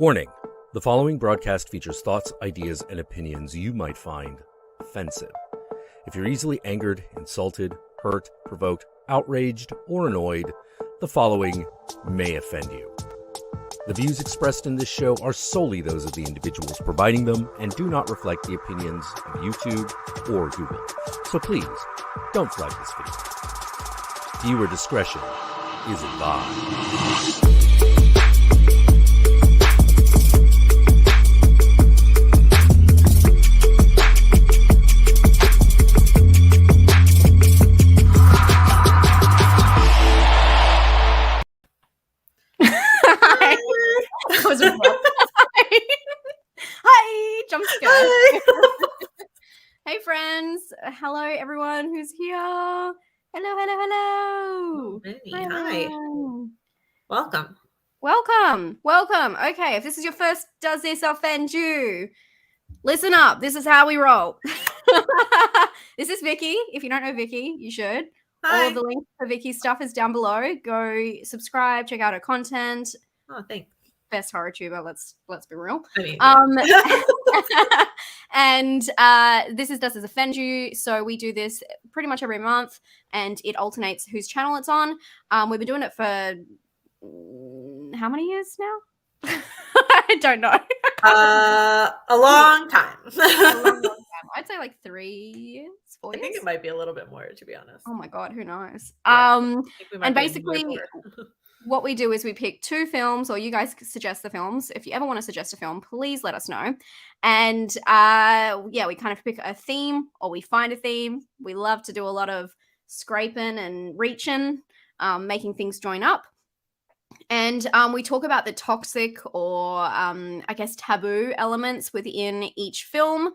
Warning: the following broadcast features thoughts, ideas, and opinions you might find offensive. If you're easily angered, insulted, hurt, provoked, outraged, or annoyed, the following may offend you. The views expressed in this show are solely those of the individuals providing them and do not reflect the opinions of YouTube or Google. So please, don't flag this video. Viewer discretion is advised. Hi, jump scare. Hi. Hey friends, hello everyone who's here. Hello. Hi. Welcome. Okay, if this is your first Does This Offend You? Listen up, this is how we roll. This is Vicky. If you don't know Vicky, you should. Hi. All of the links for Vicky's stuff is down below. Go subscribe, check out her content. Oh, thanks. Best horror tuber, let's be real. I mean, And this is Does This Offend You? So we do this pretty much every month, and it alternates whose channel it's on. We've been doing it for how many years now? I don't know. a long time. I'd say like 3 years, 4 I years. think it might be a little bit more, to be honest. Oh my god, who knows? Yeah, I think we might and be basically more. what we do is we pick 2 films, or you guys suggest the films. If you ever want to suggest a film, please let us know. And we kind of pick a theme, or we find a theme. We love to do a lot of scraping and reaching, making things join up. And we talk about the toxic or I guess taboo elements within each film.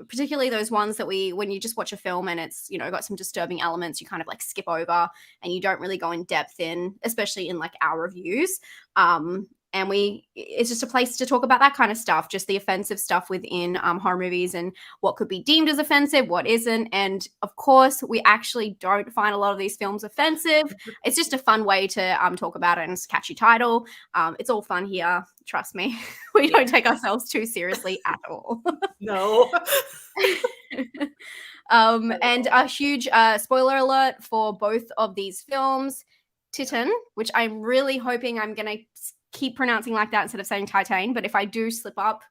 Particularly those ones that when you just watch a film and it's, got some disturbing elements, you kind of like skip over and you don't really go in depth in, especially in like our reviews. And it's just a place to talk about that kind of stuff, just the offensive stuff within horror movies and what could be deemed as offensive, what isn't. And of course, we actually don't find a lot of these films offensive. It's just a fun way to talk about it, and it's a catchy title. It's all fun here. Trust me. We don't take ourselves too seriously at all. No. And a huge spoiler alert for both of these films. Titane, which I'm really hoping I'm going to keep pronouncing like that instead of saying Titane, but if I do slip up,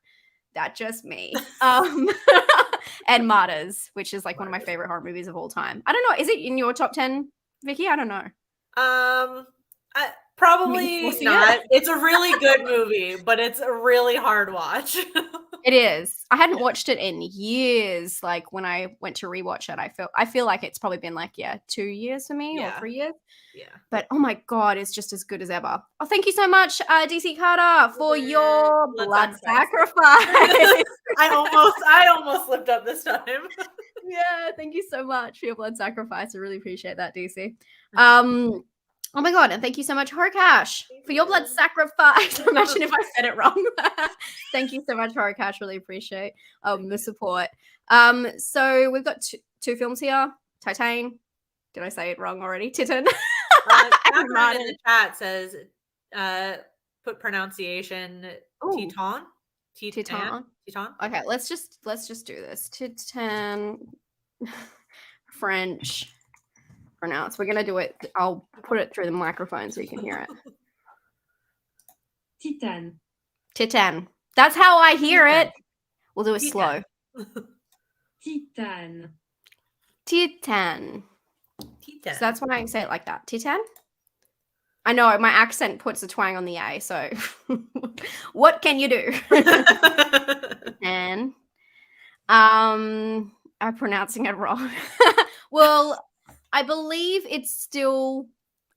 that's just me. And Martyrs, which is like one of my favorite horror movies of all time. I don't know. Is it in your top 10, Vicky? I don't know. Probably not. It's a really good movie, but it's a really hard watch. It is. I hadn't watched it in years. Like when I went to rewatch it, I feel like it's probably been like 2 years for me, or 3 years. Yeah. But oh my god, it's just as good as ever. Oh, thank you so much, DC Carter, for your blood sacrifice. I almost slipped up this time. Yeah, thank you so much for your blood sacrifice. I really appreciate that, DC. Oh my god, and thank you so much, Horrorcash, for your blood sacrifice. Imagine if I said it wrong. Thank you so much, Horrorcash. Really appreciate the support. So we've got two films here. Titane. Did I say it wrong already? Titane. Everyone in the chat says put pronunciation Titane. Titane. Okay, let's just do this. Titane. French. Pronounce. We're gonna do it. I'll put it through the microphone so you can hear it. Titane. That's how I hear it. We'll do it slow. Titane. So that's when I say it like that. Titane. I know my accent puts a twang on the A. So what can you do? And I'm pronouncing it wrong. Well, I believe it's still,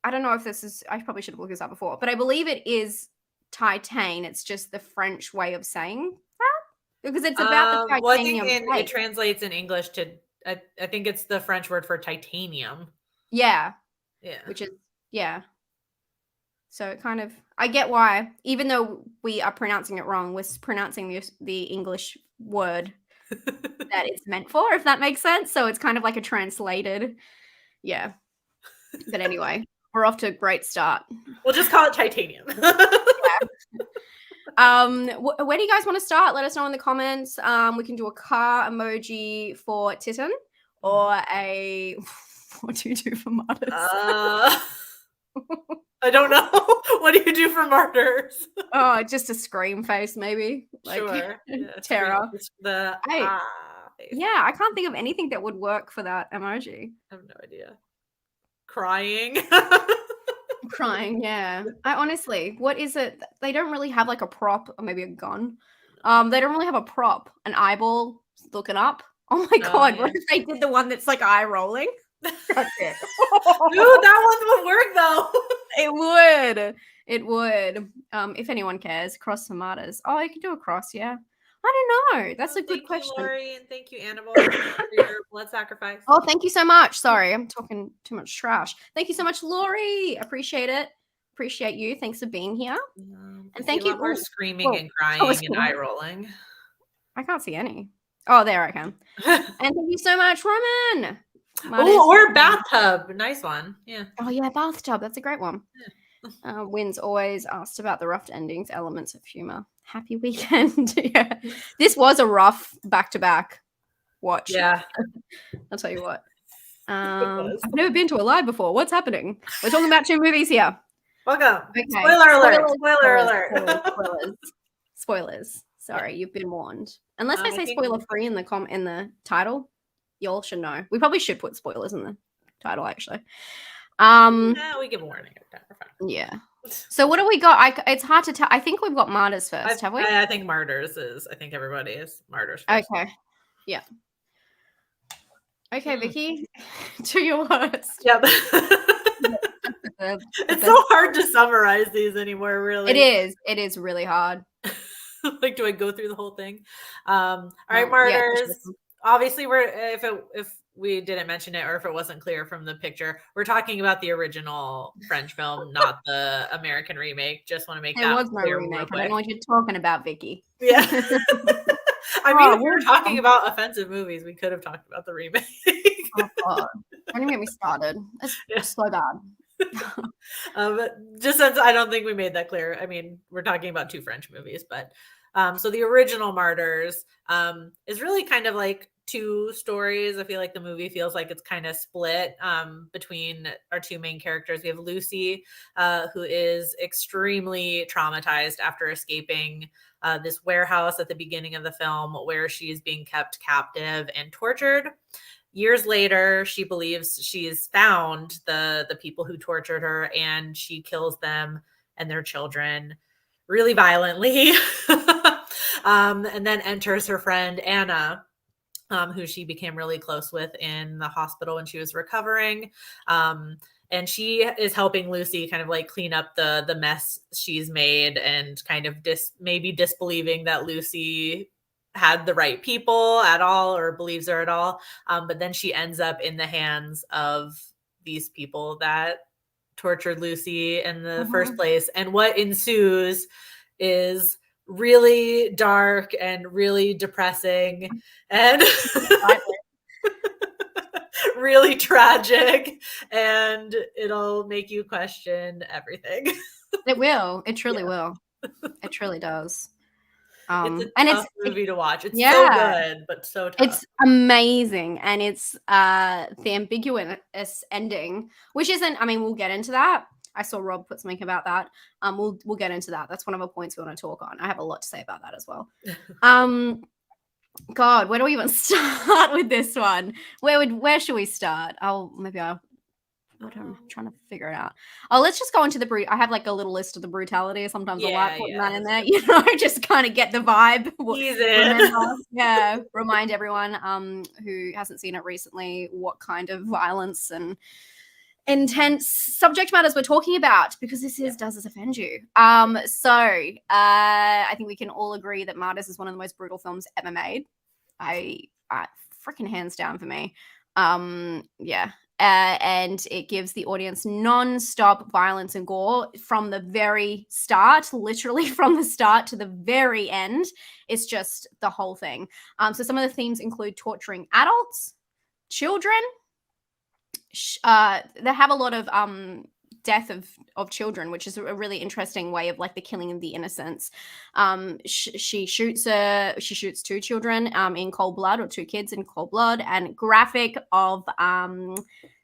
I don't know if this is, I probably should have looked this up before, but I believe it is Titane. It's just the French way of saying that, because it's about the titanium. Well, I think it translates in English to, I think it's the French word for titanium. Yeah. Yeah. Which is, yeah. So it kind of, I get why, even though we are pronouncing it wrong, we're pronouncing the English word that it's meant for, if that makes sense. So it's kind of like a translated. Yeah. But anyway, we're off to a great start. We'll just call it titanium. Yeah. Where do you guys want to start? Let us know in the comments. We can do a car emoji for Titane or a what do you do for Martyrs? I don't know. What do you do for Martyrs? Oh, just a scream face, maybe. Like, Sure. Yeah, terror. Face. Yeah, I can't think of anything that would work for that emoji. I have no idea. Crying. Crying, yeah. I honestly, what is it? They don't really have like a prop or maybe a gun. They don't really have a prop. An eyeball looking up. Oh my god, what if they did the one that's like eye rolling? That's it. Dude, that one would work though. It would. If anyone cares, cross for Martyrs. Oh, you can do a cross, yeah. I don't know. That's a good question. Thank you, Lori, and thank you, Annabelle, for your blood sacrifice. Oh, thank you so much. Sorry, I'm talking too much trash. Thank you so much, Lori. Appreciate it. Appreciate you. Thanks for being here. And thank you. More screaming and crying and eye rolling. I can't see any. Oh, there I can. And thank you so much, Roman. Oh, or bathtub. Nice one. Yeah. Oh, yeah, bathtub. That's a great one. Yeah. Wynn's always asked about the rough endings, elements of humor. Happy weekend. Yeah. This was a rough back-to-back watch. Yeah. I'll tell you what. I've never been to a live before. What's happening? We're talking about 2 movies here. Welcome. Okay. Spoiler alert. Spoilers. Sorry, you've been warned. Unless I say spoiler free in the title, y'all should know. We probably should put spoilers in the title, actually. We give a warning every time. We're fine. Yeah. So what do we got? It's hard to tell. I think we've got Martyrs first, have we? I think Martyrs is. I think everybody is Martyrs first. Okay. Yeah. Okay, Vicky, do your worst. Yep. It's so hard to summarize these anymore, really. It is really hard. Like, do I go through the whole thing? All right, Martyrs. Yeah, obviously, if we didn't mention it or if it wasn't clear from the picture, we're talking about the original French film, not the American remake. Just want to make that clear. It was no remake. I don't know what you're talking about, Vicky. Yeah. I mean, if we were talking about offensive movies, we could have talked about the remake. Oh, God. Don't even get me started. It's so bad. But just since I don't think we made that clear, I mean, we're talking about 2 French movies, but so the original Martyrs is really kind of like 2 stories. I feel like the movie feels like it's kind of split between our 2 main characters. We have Lucy, who is extremely traumatized after escaping this warehouse at the beginning of the film where she is being kept captive and tortured. Years later, she believes she's found the people who tortured her, and she kills them and their children really violently. And then enters her friend Anna, who she became really close with in the hospital when she was recovering. And she is helping Lucy kind of like clean up the mess she's made, and kind of maybe disbelieving that Lucy had the right people at all or believes her at all. But then she ends up in the hands of these people that tortured Lucy in the first place. And what ensues is really dark and really depressing and really tragic, and it'll make you question everything. It will. It truly will. It truly does. It's a tough movie to watch. It's so good, but so tough. It's amazing, and it's the ambiguous ending, which isn't. I mean, we'll get into that. I saw Rob put something about that. We'll get into that. That's one of the points we want to talk on. I have a lot to say about that as well. God, where do we even start with this one? Where should we start? I'm trying to figure it out. Oh, let's just go into the I have like a little list of the Brutality. Sometimes I like putting that in there, just kind of get the vibe. Remind everyone who hasn't seen it recently what kind of violence and intense subject matters we're talking about, because this is Does This Offend You? So I think we can all agree that Martyrs is one of the most brutal films ever made. I freaking hands down for me. And it gives the audience non-stop violence and gore from the very start, literally from the start to the very end. It's just the whole thing. So some of the themes include torturing adults, children. They have a lot of death of children, which is a really interesting way of like the killing of the innocents. She shoots 2 children in cold blood, or 2 kids in cold blood, and graphic of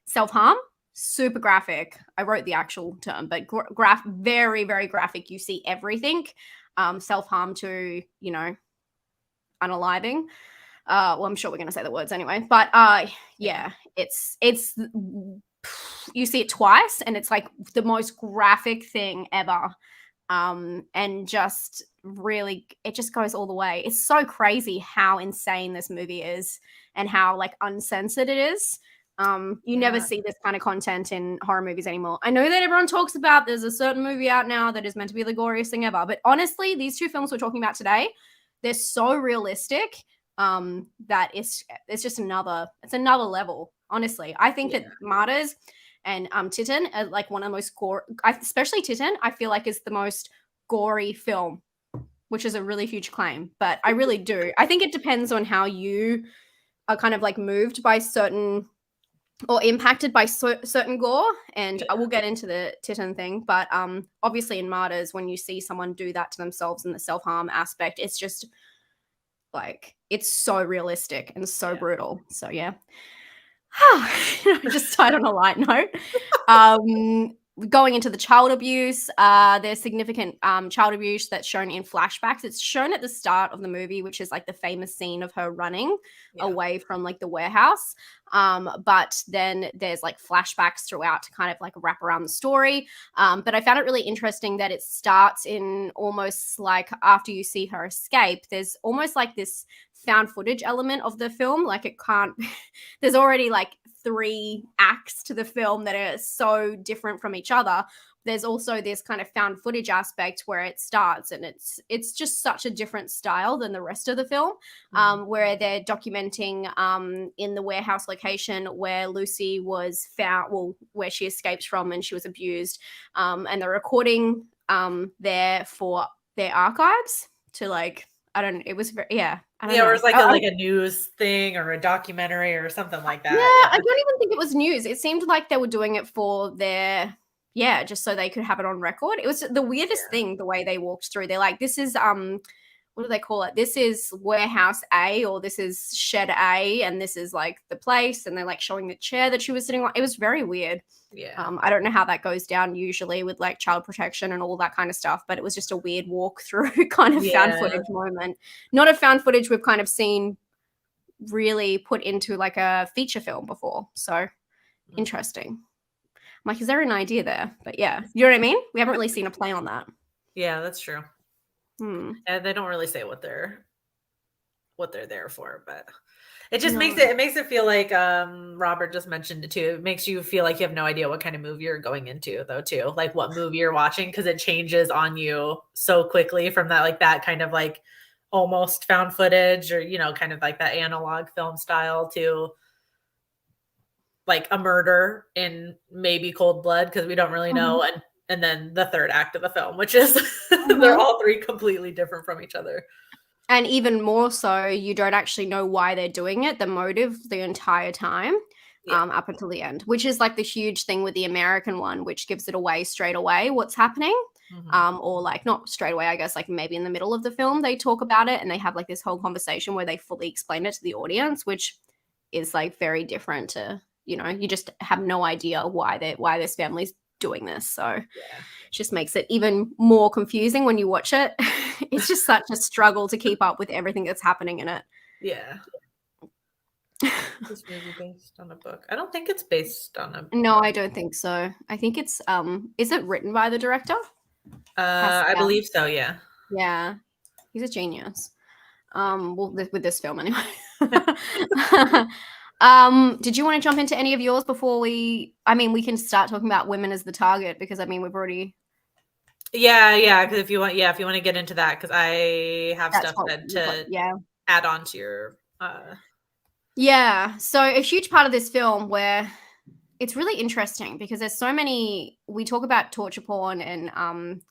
self-harm. Super graphic. I wrote the actual term, but very, very graphic. You see everything. Self-harm to, you know, unaliving. Well, I'm sure we're going to say the words anyway, but yeah, it's you see it twice, and it's like the most graphic thing ever. And just really, it just goes all the way. It's so crazy how insane this movie is and how like uncensored it is. You never see this kind of content in horror movies anymore. I know that everyone talks about there's a certain movie out now that is meant to be the goriest thing ever, but honestly, these 2 films we're talking about today, they're so realistic that it's just another level. Honestly, I think that Martyrs and Titane are like one of the most especially Titane, I feel like is the most gory film, which is a really huge claim, but I really do. I think it depends on how you are kind of like moved by certain or impacted by certain gore, and I will get into the Titane thing, but obviously in Martyrs, when you see someone do that to themselves in the self-harm aspect, it's just like, it's so realistic and so brutal. So yeah. Just tied on a light note. Going into the child abuse, there's significant child abuse that's shown in flashbacks. It's shown at the start of the movie, which is like the famous scene of her running away from like the warehouse. But then there's like flashbacks throughout to kind of like wrap around the story. But I found it really interesting that it starts in almost like after you see her escape, there's almost like this found footage element of the film. Like it can't, there's already like 3 acts to the film that are so different from each other. There's also this kind of found footage aspect where it starts, and it's just such a different style than the rest of the film, where they're documenting in the warehouse location where Lucy was found, well, where she escaped from and she was abused, and they're recording there for their archives to like, I don't know, it was very, I don't know. Or it's like a news thing or a documentary or something like that. Yeah, I don't even think it was news. It seemed like they were doing it for their, just so they could have it on record. It was the weirdest thing, the way they walked through. They're like, this is, what do they call it? This is warehouse A, or this is shed A, and this is like the place. And they're like showing the chair that she was sitting on. It was very weird. Yeah. I don't know how that goes down usually with like child protection and all that kind of stuff, but it was just a weird walk through kind of found footage moment. Not a found footage we've kind of seen really put into like a feature film before. So interesting. I'm like, is there an idea there? But yeah, you know what I mean? We haven't really seen a play on that. Yeah, that's true. And they don't really say what they're there for, but it just makes it feel like Robert just mentioned it too. It makes you feel like you have no idea what kind of movie you're going into, though, too. Like what movie you're watching, because it changes on you so quickly from that kind of like almost found footage, or kind of like that analog film style, to like a murder in maybe cold blood, because we don't really know, and then the third act of the film, which is they're all 3 completely different from each other. And even more so, you don't actually know why they're doing it, the motive, the entire time, up until the end, which is like the huge thing with the American one, which gives it away straight away what's happening. Or like not straight away, I guess, like maybe in the middle of the film they talk about it, and they have like this whole conversation where they fully explain it to the audience, which is like very different to, you just have no idea why this family's doing this. So it just makes it even more confusing when you watch it. It's just such a struggle to keep up with everything that's happening in it. Yeah. This movie based on a book? I don't think it's based on a book. No, I don't think so. I think it's is it written by the director? I believe so, yeah. Yeah. He's a genius. Well, with this film anyway. Did you want to jump into any of yours before we can start talking about women as the target, because we've already. Yeah, because if you want to get into that, because I have stuff to add on to your So a huge part of this film where it's really interesting, because there's so many, we talk about torture porn and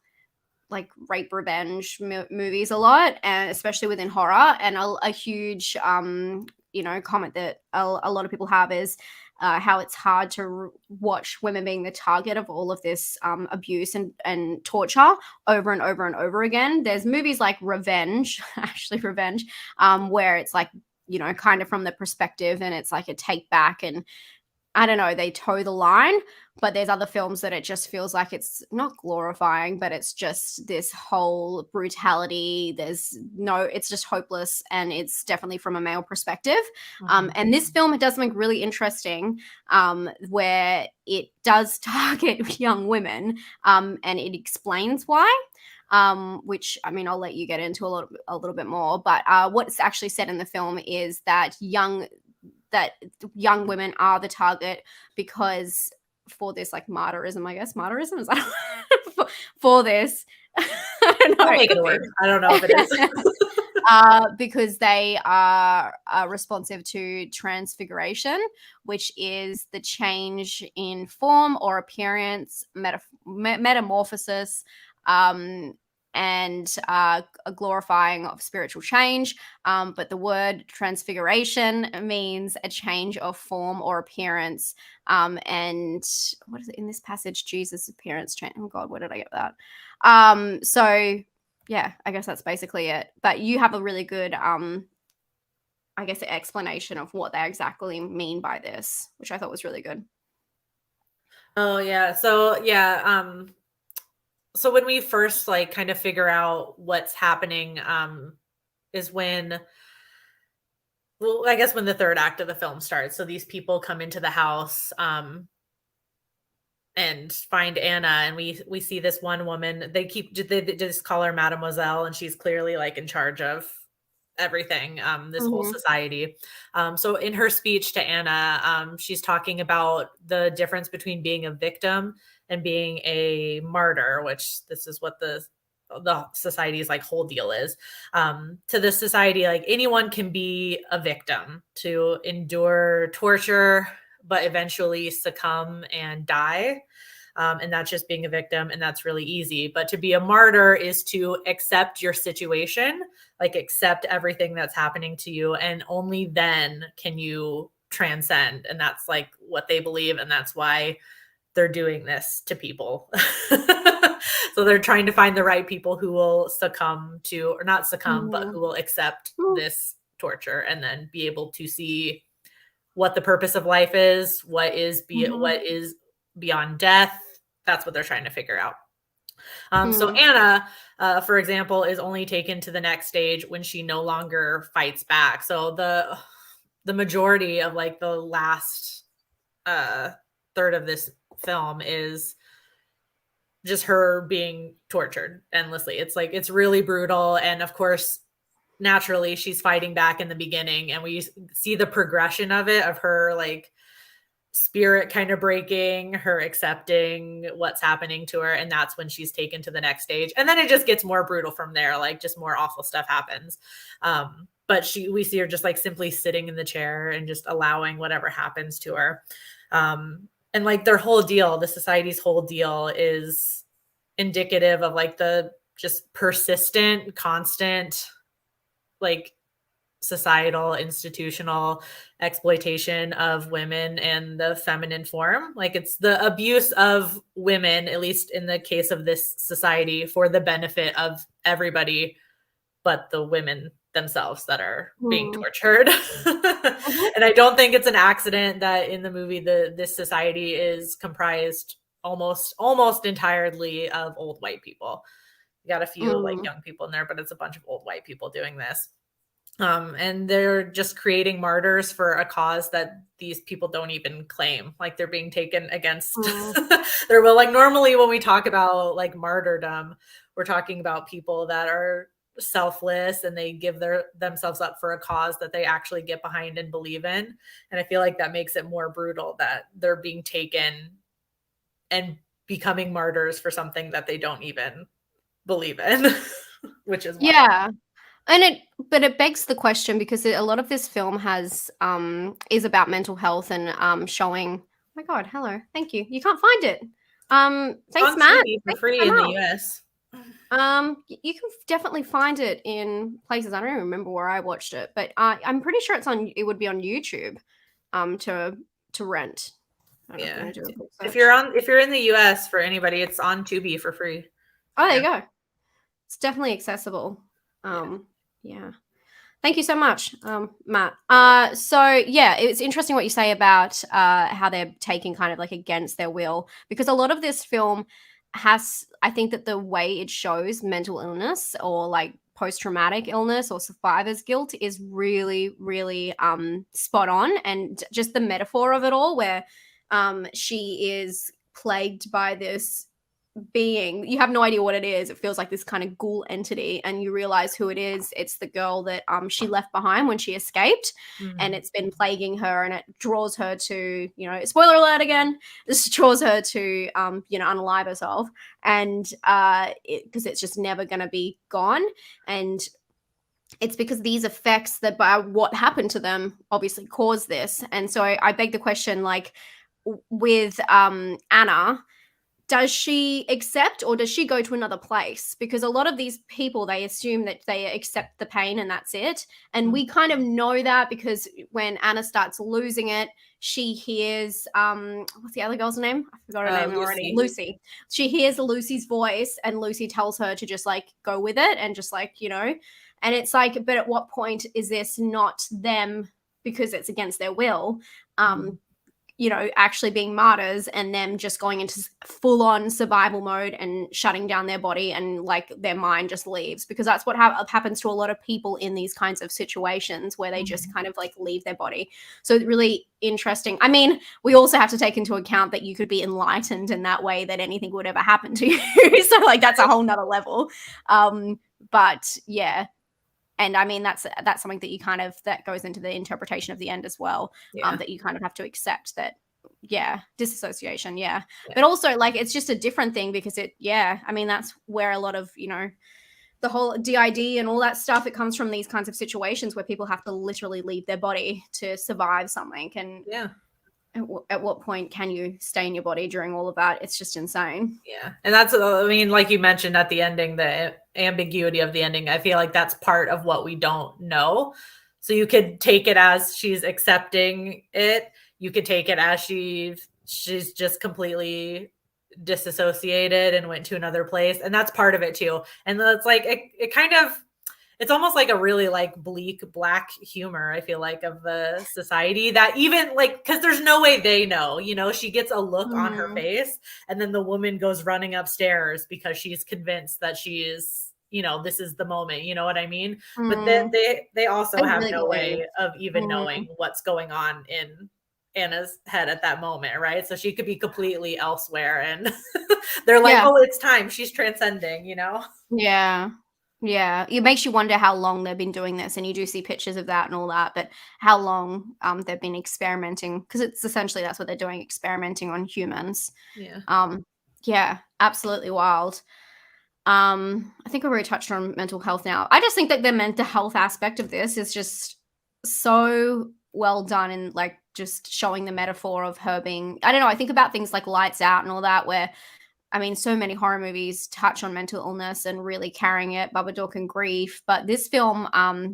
like rape revenge movies a lot, and especially within horror, and a huge comment that a lot of people have is how it's hard to watch women being the target of all of this abuse and torture over and over and over again. There's movies like Revenge, actually Revenge, where it's like, you know, kind of from the perspective and it's like a take back and I don't know, they toe the line, but there's other films that it just feels like it's not glorifying, but it's just this whole brutality. It's just hopeless, and it's definitely from a male perspective. And this film, it does something really interesting, where it does target young women, and it explains why. Which I mean, I'll let you get into a little bit more. But what's actually said in the film is that young women are the target because for this like martyrism, I guess. Martyrism is that for this. I don't know. I'll make it a word. I don't know if it is. Because they are responsive to transfiguration, which is the change in form or appearance, metamorphosis, and a glorifying of spiritual change. But the word transfiguration means a change of form or appearance. And what is it in this passage? Jesus' appearance change. Oh God, where did I get that? So yeah, I guess that's basically it. But you have a really good, I guess, explanation of what they exactly mean by this, which I thought was really good. Oh yeah. So yeah, so when we first like kind of figure out what's happening, is when, well, I guess when the third act of the film starts. So these people come into the house, and find Anna, and we see this one woman. They just call her Mademoiselle, and she's clearly like in charge of everything, this whole society. So in her speech to Anna, she's talking about the difference between being a victim and being a martyr, which this is what the society's like whole deal is. To the society, like anyone can be a victim, to endure torture, but eventually succumb and die. And that's just being a victim, and that's really easy. But to be a martyr is to accept your situation, like accept everything that's happening to you, and only then can you transcend. And that's like what they believe, and that's why they're doing this to people. So they're trying to find the right people who will succumb to, or not succumb, but who will accept this torture, and then be able to see what the purpose of life is, what is beyond death. That's what they're trying to figure out. So Anna, for example, is only taken to the next stage when she no longer fights back. So the majority of like the last third of this film is just her being tortured endlessly. It's like, it's really brutal. And of course, naturally she's fighting back in the beginning, and we see the progression of it, of her like spirit kind of breaking, her accepting what's happening to her. And that's when she's taken to the next stage. And then it just gets more brutal from there. Like just more awful stuff happens. But we see her just like simply sitting in the chair and just allowing whatever happens to her. And like their whole deal, the society's whole deal is indicative of like the just persistent, constant, like societal, institutional exploitation of women and the feminine form. Like it's the abuse of women, at least in the case of this society, for the benefit of everybody but the women themselves that are being tortured. And I don't think it's an accident that in the movie this society is comprised almost entirely of old white people. You got a few like young people in there, but it's a bunch of old white people doing this. And they're just creating martyrs for a cause that these people don't even claim. Like they're being taken against their will. Like normally when we talk about like martyrdom, we're talking about people that are selfless and they give themselves up for a cause that they actually get behind and believe in. And I feel like that makes it more brutal that they're being taken and becoming martyrs for something that they don't even believe in, which is wild. Yeah. But it begs the question, because a lot of this film is about mental health and showing. Oh my God, hello, thank you. You can't find it. Thanks, Matt. For free in the US. You can definitely find it in places. I don't even remember where I watched it, but I'm pretty sure it would be on YouTube. To to rent. I don't know if Yeah. I'm gonna do a quick If search. you're in the US for anybody, it's on Tubi for free. Oh, there you go. It's definitely accessible. Yeah. Thank you so much, Matt. So yeah, it's interesting what you say about how they're taking kind of like against their will, because a lot of this film has, I think that the way it shows mental illness or like post-traumatic illness or survivor's guilt is really, really spot on, and just the metaphor of it all, where she is plagued by this being. You have no idea what it is. It feels like this kind of ghoul entity, and you realize who it is. It's the girl that she left behind when she escaped, and it's been plaguing her, and it draws her to, spoiler alert again, this draws her to unalive herself, and because it's just never going to be gone. And it's because these effects that by what happened to them obviously caused this. And so I beg the question, like with Anna, does she accept, or does she go to another place? Because a lot of these people, they assume that they accept the pain and that's it. And we kind of know that because when Anna starts losing it, she hears what's the other girl's name? I forgot her name already. Lucy. She hears Lucy's voice, and Lucy tells her to just like go with it and just like, and it's like, but at what point is this not them because it's against their will? Actually being martyrs, and them just going into full-on survival mode and shutting down their body, and like their mind just leaves, because that's what happens to a lot of people in these kinds of situations where they just kind of like leave their body. So it's really interesting. I mean, we also have to take into account that you could be enlightened in that way that anything would ever happen to you. So like that's a whole nother level. But yeah. And I mean, that's something that you kind of, that goes into the interpretation of the end as well, that you kind of have to accept that, disassociation, But also, like, it's just a different thing because I mean, that's where a lot of, the whole DID and all that stuff, it comes from these kinds of situations where people have to literally leave their body to survive something. And at what point can you stay in your body during all of that? It's just insane. Yeah. And that's, I mean, like you mentioned at the ending, the ambiguity of the ending, I feel like that's part of what we don't know. So you could take it as she's accepting it. You could take it as she's just completely disassociated and went to another place. And that's part of it too. And that's like, it kind of, it's almost like a really like bleak black humor, I feel like, of the society, that even like, because there's no way they know, she gets a look on her face, and then the woman goes running upstairs because she's convinced that she is, this is the moment, you know what I mean? But then they also have no way of even knowing what's going on in Anna's head at that moment, right? So she could be completely elsewhere, and they're like, oh, it's time, she's transcending, Yeah, it makes you wonder how long they've been doing this, and you do see pictures of that and all that, but how long they've been experimenting, because it's essentially that's what they're doing, experimenting on humans. Absolutely wild. I think we already touched on mental health now. I just think that the mental health aspect of this is just so well done, and like just showing the metaphor of her being, I don't know, I think about things like Lights Out and all that, where I mean, so many horror movies touch on mental illness and really carrying it, Babadook and Grief. But this film,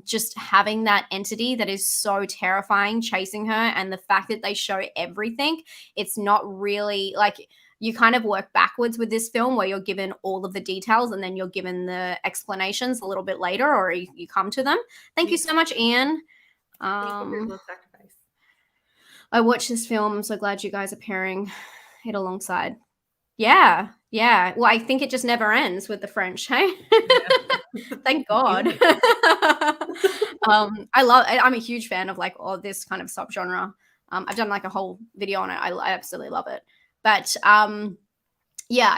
just having that entity that is so terrifying chasing her, and the fact that they show everything, it's not really like, you kind of work backwards with this film where you're given all of the details and then you're given the explanations a little bit later, or you come to them. Thank you so much, Ian. I watched this film. I'm so glad you guys are pairing it alongside. Yeah. Well, I think it just never ends with the French, hey? Thank God. I'm a huge fan of like all this kind of subgenre. I've done like a whole video on it. I absolutely love it. But I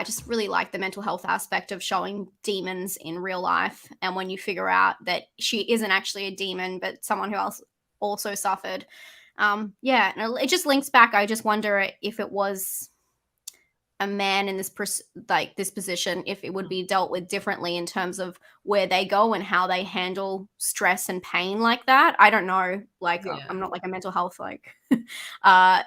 just really like the mental health aspect of showing demons in real life. And when you figure out that she isn't actually a demon, but someone who else also suffered. And it just links back. I just wonder if it was a man in this position, if it would be dealt with differently in terms of where they go and how they handle stress and pain like that. I don't know. Like, I'm not like a mental health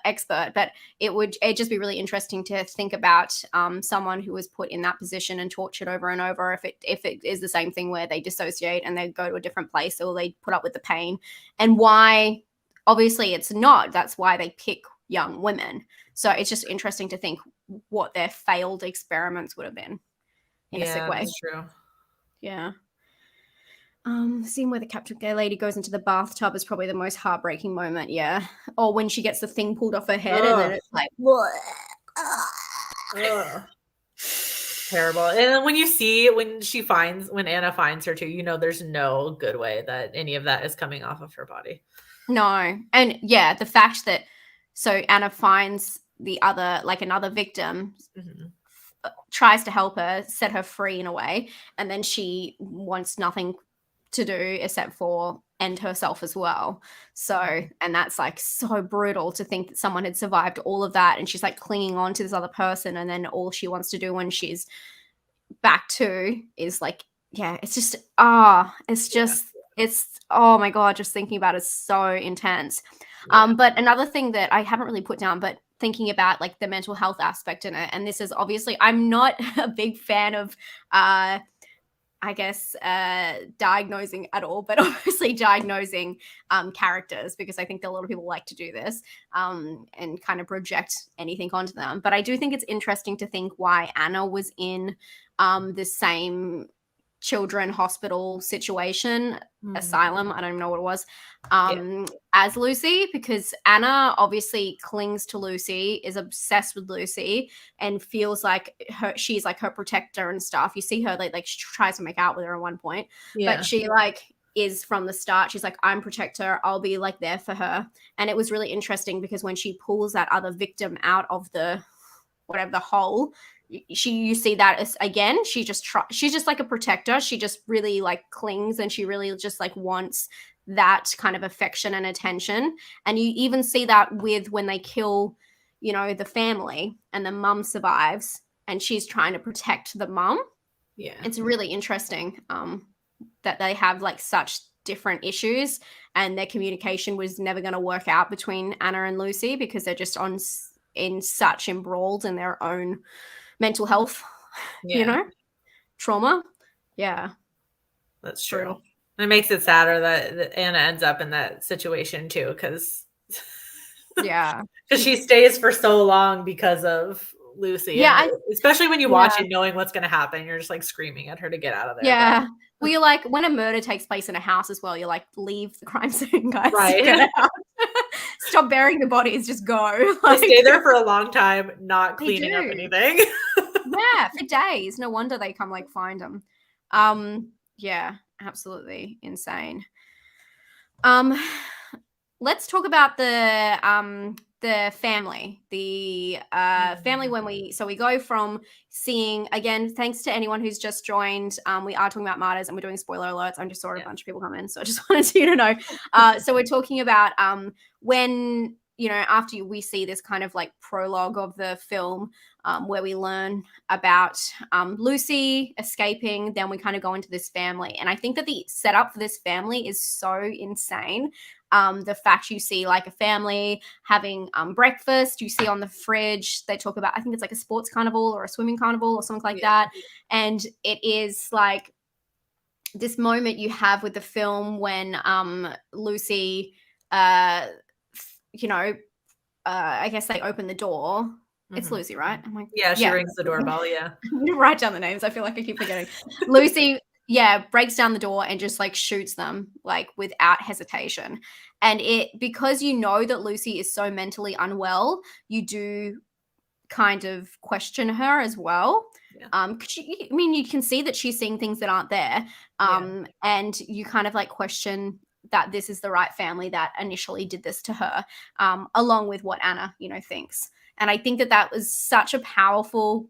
expert, but it'd just be really interesting to think about someone who was put in that position and tortured over and over. If it is the same thing where they dissociate and they go to a different place, or they put up with the pain, and why. Obviously, it's not. That's why they pick young women. So it's just interesting to think what their failed experiments would have been in a sick way. That's true. Yeah. The scene where the captured gay lady goes into the bathtub is probably the most heartbreaking moment. Yeah. Or when she gets the thing pulled off her head and then it's like, terrible. And then when Anna finds her too, you know, there's no good way that any of that is coming off of her body. No. And yeah, the fact that so Anna finds the other, like another victim, tries to help her, set her free in a way, and then she wants nothing to do except for end herself as well. So, and that's like so brutal to think that someone had survived all of that and she's like clinging on to this other person, and then all she wants to do when she's back to is like, yeah, it's just it's oh my god, just thinking about it's so intense. But another thing that I haven't really put down, but thinking about like the mental health aspect in it, and this is obviously, I'm not a big fan of I guess diagnosing at all, but obviously diagnosing characters, because I think that a lot of people like to do this and kind of project anything onto them. But I do think it's interesting to think why Anna was in the same children hospital situation, asylum, I don't even know what it was, as Lucy, because Anna obviously clings to Lucy, is obsessed with Lucy, and feels like she's like her protector and stuff. You see her like she tries to make out with her at one point, but she like is from the start, she's like, I'm protector, I'll be like there for her. And it was really interesting because when she pulls that other victim out of the whatever the hole, you see that as, again, she's just like a protector. She just really like clings, and she really just like wants that kind of affection and attention. And you even see that with when they kill, you know, the family and the mum survives and she's trying to protect the mum. Yeah. It's really interesting that they have like such different issues, and their communication was never going to work out between Anna and Lucy because they're just in such embroiled in their own mental health, you know, trauma. Yeah. That's true. Brutal. It makes it sadder that Anna ends up in that situation too, because she stays for so long because of Lucy. Yeah, especially when you watch it knowing what's going to happen, you're just like screaming at her to get out of there. Yeah. Well, you're like, when a murder takes place in a house as well, you're like, leave the crime scene, guys. Right. Get out. Stop burying the bodies, just go. Like, they stay there for a long time, not cleaning up anything. Yeah, for days. No wonder they come like find them. Yeah, absolutely insane. Let's talk about the family. The family when we go from seeing, again, thanks to anyone who's just joined, we are talking about Martyrs and we're doing spoiler alerts. I just saw a bunch of people come in, so I just wanted you to know. So we're talking about when, you know, after we see this kind of like prologue of the film where we learn about Lucy escaping, then we kind of go into this family. And I think that the setup for this family is so insane. The fact you see like a family having breakfast, you see on the fridge, they talk about, I think it's like a sports carnival or a swimming carnival or something like that. And it is like this moment you have with the film when Lucy, you know, I guess they open the door. It's Lucy, right? I'm like, she rings the doorbell. Yeah. Write down the names. I feel like I keep forgetting. Lucy, breaks down the door and just like shoots them like without hesitation. And because you know that Lucy is so mentally unwell, you do kind of question her as well. You can see that she's seeing things that aren't there. And you kind of like question that this is the right family that initially did this to her, along with what Anna, you know, thinks. And I think that was such a powerful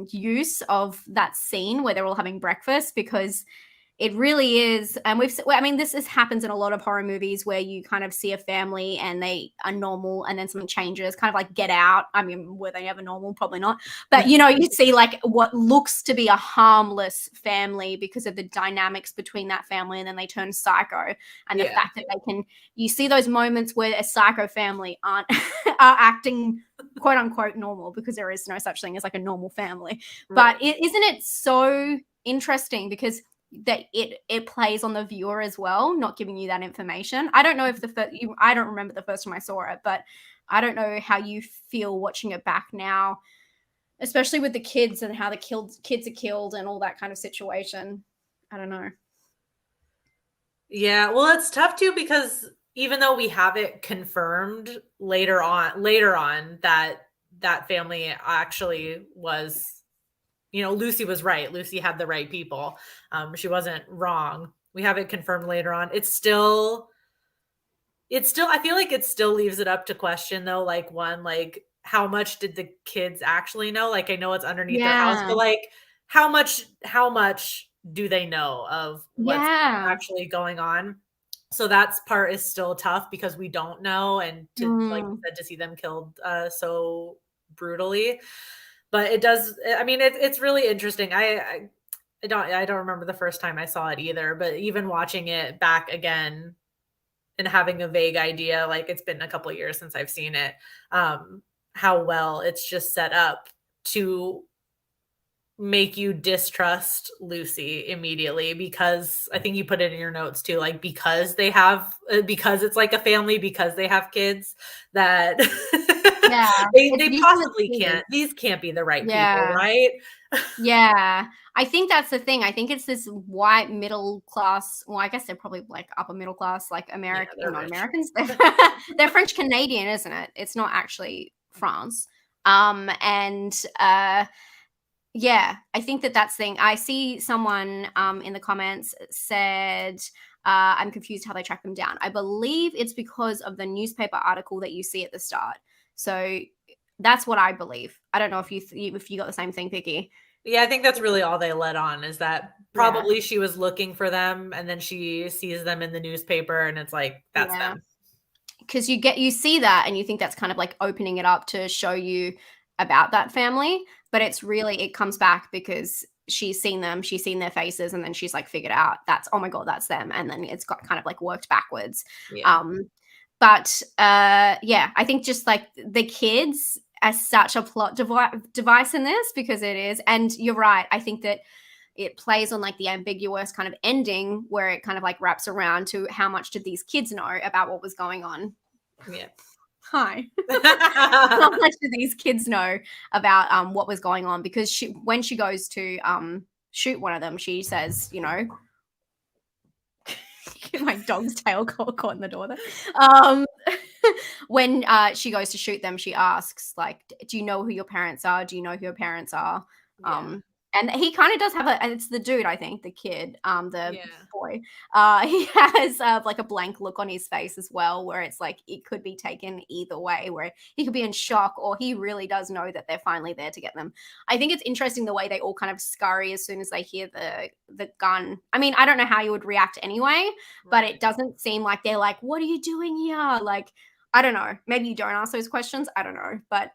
use of that scene where they're all having breakfast, because it really is. And this happens in a lot of horror movies where you kind of see a family and they are normal and then something changes, kind of like Get Out. I mean, were they ever normal? Probably not. But, you know, you see like what looks to be a harmless family because of the dynamics between that family, and then they turn psycho. And the fact that you see those moments where a psycho family are acting quote unquote normal, because there is no such thing as like a normal family. Right. But isn't it so interesting because that it plays on the viewer as well, not giving you that information. I don't know if I don't remember the first time I saw it, but I don't know how you feel watching it back now, especially with the kids and how the kids are killed and all that kind of situation. I don't know. Yeah, well, it's tough too because even though we have it confirmed later on that that family actually was, Lucy was right. Lucy had the right people. She wasn't wrong. We have it confirmed later on. I feel like it still leaves it up to question though, like like how much did the kids actually know? Like I know it's underneath their house, Yeah. but like how much do they know of what's Yeah. actually going on? So that's part is still tough because we don't know, and like you said, to see them killed so brutally. But it does, I mean, it's really interesting. I don't remember the first time I saw it either, but even watching it back again and having a vague idea, like it's been a couple of years since I've seen it, how well it's just set up to make you distrust Lucy immediately, because I think you put it in your notes too, like because it's like a family, because they have kids that Yeah. they possibly can't, these can't be the right people, right? Yeah. I think that's the thing. I think it's this white middle class. Well, I guess they're probably like upper middle class, like American, they're not rich. Americans. They're French Canadian, isn't it? It's not actually France. Yeah, I think that's the thing. I see someone in the comments said, I'm confused how they track them down. I believe it's because of the newspaper article that you see at the start. So that's what I believe. I don't know if you got the same thing, Vicky. Yeah, I think that's really all they let on, is that probably she was looking for them and then she sees them in the newspaper and it's like, that's them. Because you see that and you think that's kind of like opening it up to show you about that family, but it's really, it comes back because she's seen them, she's seen their faces, and then she's like figured out oh my God, that's them. And then it's got kind of like worked backwards. Yeah. I think just like the kids as such a plot device in this, because it is. And you're right. I think that it plays on like the ambiguous kind of ending where it kind of like wraps around to how much did these kids know about what was going on. Yeah. Hi. How much do these kids know about what was going on? Because when she goes to shoot one of them, she says, my dog's tail caught in the door there. When she goes to shoot them, she asks, like, do you know who your parents are? Do you know who your parents are? Yeah. And he kind of does have and it's the dude, I think, the kid, the boy. He has like a blank look on his face as well, where it's like it could be taken either way, where he could be in shock or he really does know that they're finally there to get them. I think it's interesting the way they all kind of scurry as soon as they hear the gun. I mean, I don't know how you would react anyway, but it doesn't seem like they're like, what are you doing here? Like, I don't know. Maybe you don't ask those questions. I don't know. But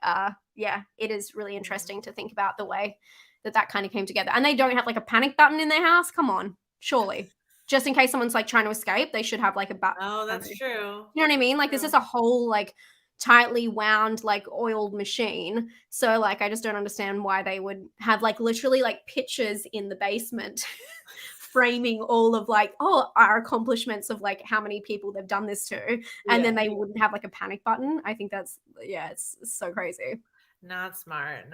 yeah, it is really interesting to think about the way that kind of came together. And they don't have like a panic button in their house. Come on, surely. Just in case someone's like trying to escape, they should have like a button. Oh, that's true. You know what I mean? Like this is a whole like tightly wound, like oiled machine. So like, I just don't understand why they would have like literally like pictures in the basement framing all of like, our accomplishments of like how many people they've done this to. And then they wouldn't have like a panic button. I think that's, it's so crazy. Not smart.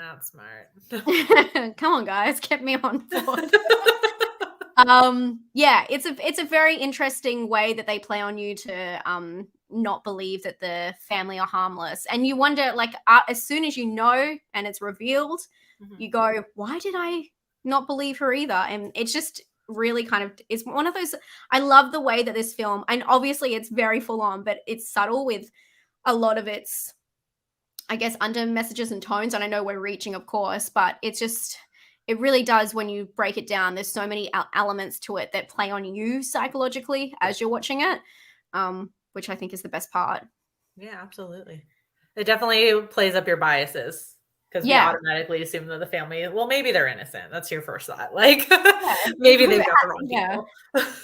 Come on, guys, get me on board. It's a very interesting way that they play on you to not believe that the family are harmless, and you wonder, like, as soon as you know and it's revealed, you go, why did I not believe her either? And it's just really kind of, it's one of those, I love the way that this film, and obviously it's very full on, but it's subtle with a lot of its, I guess, under messages and tones. And I know we're reaching, of course, but it's just, it really does, when you break it down, there's so many elements to it that play on you psychologically as you're watching it, which I think is the best part. Yeah, absolutely. It definitely plays up your biases, because we automatically assume that the family, well, maybe they're innocent. That's your first thought. Like, maybe they've got the wrong people.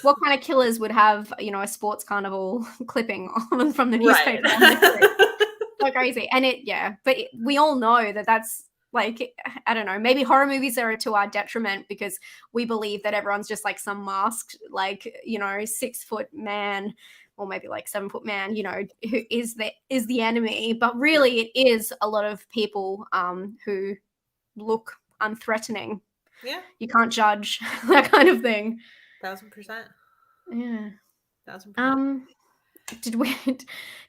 What kind of killers would have, a sports carnival clipping from the newspaper? So crazy. And we all know that that's like, I don't know, maybe horror movies are to our detriment because we believe that everyone's just like some masked, like, 6-foot man or maybe like 7-foot man, you know, who is the enemy, but really it is a lot of people who look unthreatening. Yeah. You can't judge that kind of thing. 1000%. Yeah. 1000%. Do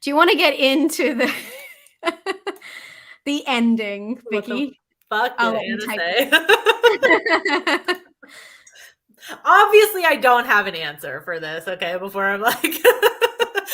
you want to get into the the ending, What the Vicky? fuck I'll did let you Anna take say? it. Obviously, I don't have an answer for this. Okay, before I'm like,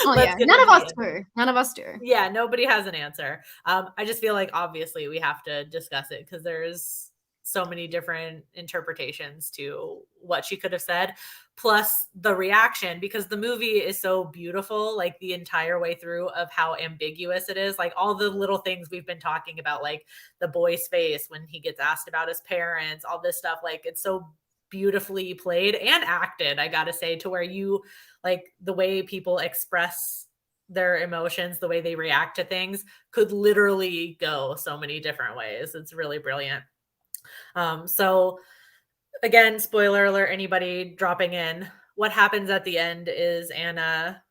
Oh let's yeah, get none of into us the ending. do. None of us do. Yeah, nobody has an answer. I just feel like obviously we have to discuss it because there's so many different interpretations to what she could have said, plus the reaction, because the movie is so beautiful, like the entire way through, of how ambiguous it is. Like all the little things we've been talking about, like the boy's face when he gets asked about his parents, all this stuff, like it's so beautifully played and acted, I gotta say, to where you like the way people express their emotions, the way they react to things could literally go so many different ways. It's really brilliant. So again, spoiler alert, anybody dropping in, what happens at the end is Anna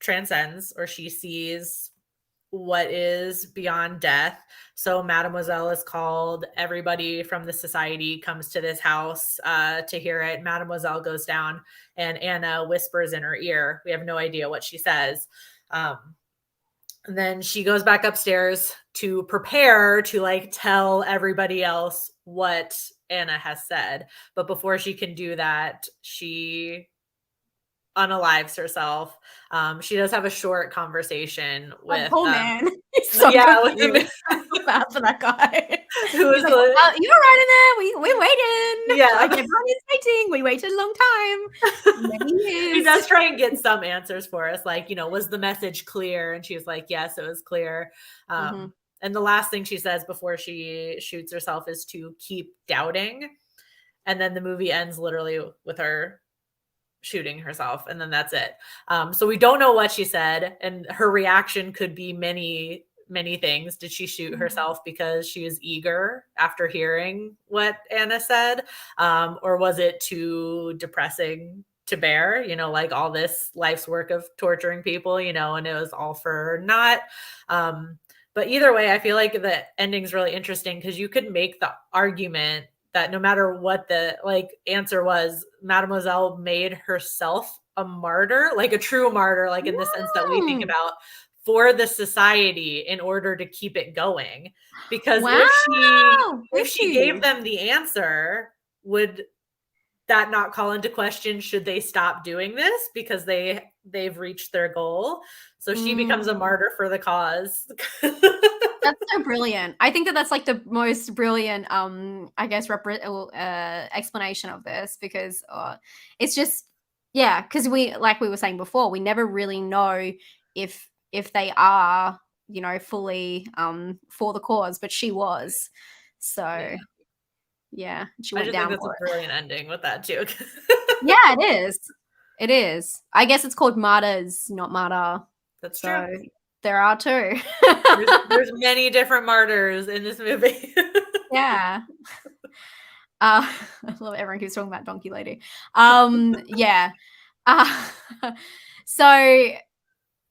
transcends, or she sees what is beyond death. So Mademoiselle is called. Everybody from the society comes to this house to hear it. Mademoiselle goes down and Anna whispers in her ear. We have no idea what she says. And then she goes back upstairs to prepare to like tell everybody else what Anna has said. But before she can do that, she unalives herself. She does have a short conversation with poor man. He's so confused. I feel bad for that guy. Who is like, you were right in there. We waited. Yeah. Like everyone is waiting. We waited a long time. Many years. He does try and get some answers for us. Like, you know, was the message clear? And she was like, yes, it was clear. And the last thing she says before she shoots herself is to keep doubting. And then the movie ends literally with her shooting herself, and then that's it. So we don't know what she said, and her reaction could be many things. Did she shoot herself because she was eager after hearing what Anna said, or was it too depressing to bear, you know, like all this life's work of torturing people, you know, and it was all for naught. But either way, I feel like the ending's really interesting because you could make the argument that no matter what the like answer was, Mademoiselle made herself a martyr, like a true martyr, like in the sense that we think about, for the society in order to keep it going. Because if she gave them the answer, would that not call into question, should they stop doing this because they've reached their goal? So she becomes a martyr for the cause. That's so brilliant. I think that that's like the most brilliant, I guess, explanation of this, because it's just, yeah, because like we were saying before, we never really know if they are, you know, fully for the cause, but she was. So yeah, she went down. I just think that's a brilliant ending with that too. Yeah, it is. It is. I guess it's called Martyrs, not Martyr. That's so true. There are two. there's many different martyrs in this movie. Yeah. I love everyone keeps talking about Donkey Lady. Yeah. So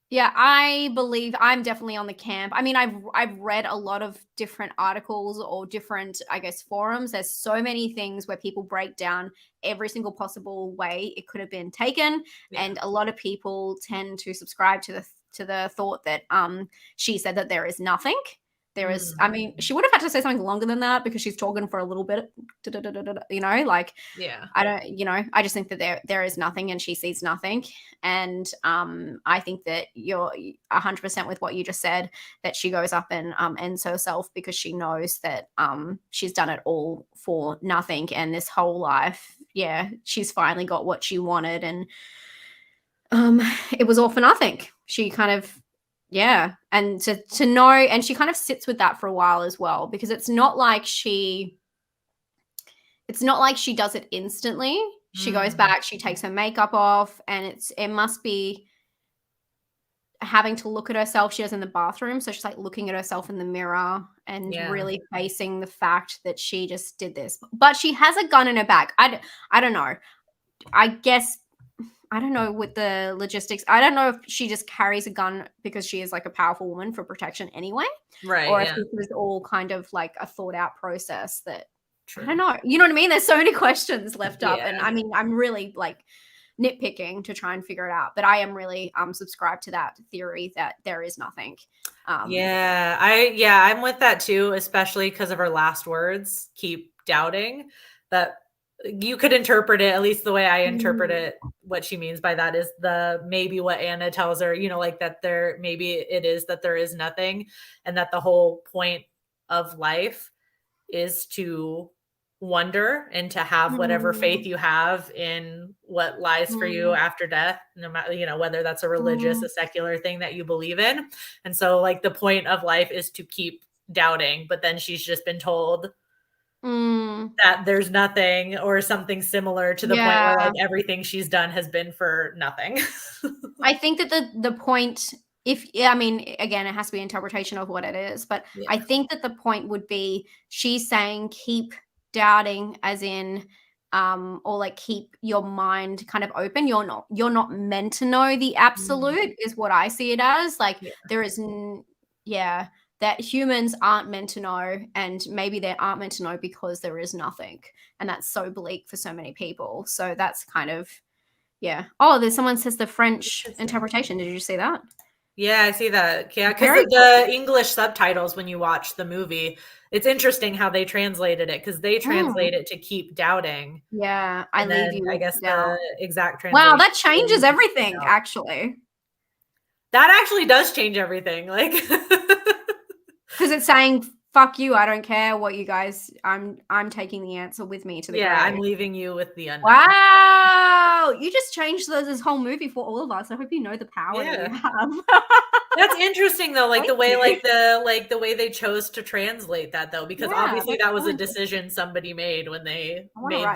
yeah, I believe I'm definitely on the camp. I mean, I've read a lot of different articles or different, I guess, forums. There's so many things where people break down every single possible way it could have been taken, and a lot of people tend to subscribe to the thought that she said that there is nothing. There is, I mean, she would have had to say something longer than that because she's talking for a little bit, you know, like, I don't, you know, I just think that there is nothing and she sees nothing. And I think that you're 100% with what you just said, that she goes up and ends herself because she knows that she's done it all for nothing. And this whole life, she's finally got what she wanted. And it was all for nothing. She kind of, and to know, and she kind of sits with that for a while as well, because it's not like she does it instantly. She goes back, she takes her makeup off, and it must be having to look at herself. She was in the bathroom, so she's like looking at herself in the mirror and really facing the fact that she just did this. But she has a gun in her back. I don't know. I guess I don't know with the logistics. I don't know if she just carries a gun because she is like a powerful woman for protection anyway, Right. or Yeah. if this was all kind of like a thought out process that True. I don't know. You know what I mean? There's so many questions left up, and Yeah. I mean, I'm really like nitpicking to try and figure it out, but I am really subscribed to that theory that there is nothing. Yeah, I'm with that too, especially because of her last words, keep doubting. That you could interpret it, at least the way I interpret it, what she means by that is maybe what Anna tells her, you know, like that maybe it is that there is nothing, and that the whole point of life is to wonder and to have whatever faith you have in what lies for you after death, no matter, you know, whether that's a religious, a secular thing that you believe in. And so like the point of life is to keep doubting, but then she's just been told that there's nothing or something similar to the point where like everything she's done has been for nothing. I think that the point, I mean, again, it has to be interpretation of what it is, but I think that the point would be she's saying keep doubting, as in or like keep your mind kind of open. You're not meant to know the absolute is what I see it as. Like there is that humans aren't meant to know, and maybe they aren't meant to know because there is nothing, and that's so bleak for so many people. So that's kind of oh, there's someone says the French interpretation. Did you see that? Yeah, I see that. Yeah, because the English subtitles, when you watch the movie, it's interesting how they translated it, because they translate it to keep doubting. Yeah, I guess the exact translation. Wow, that changes everything, actually. That actually does change everything. Like, because it's saying, fuck you, I don't care what you guys, I'm taking the answer with me to the grave. I'm leaving you with the unknown. Wow, you just changed this whole movie for all of us. I hope you know the power that you have. That's interesting though, like the way the way they chose to translate that though, because obviously that was a decision somebody made when they made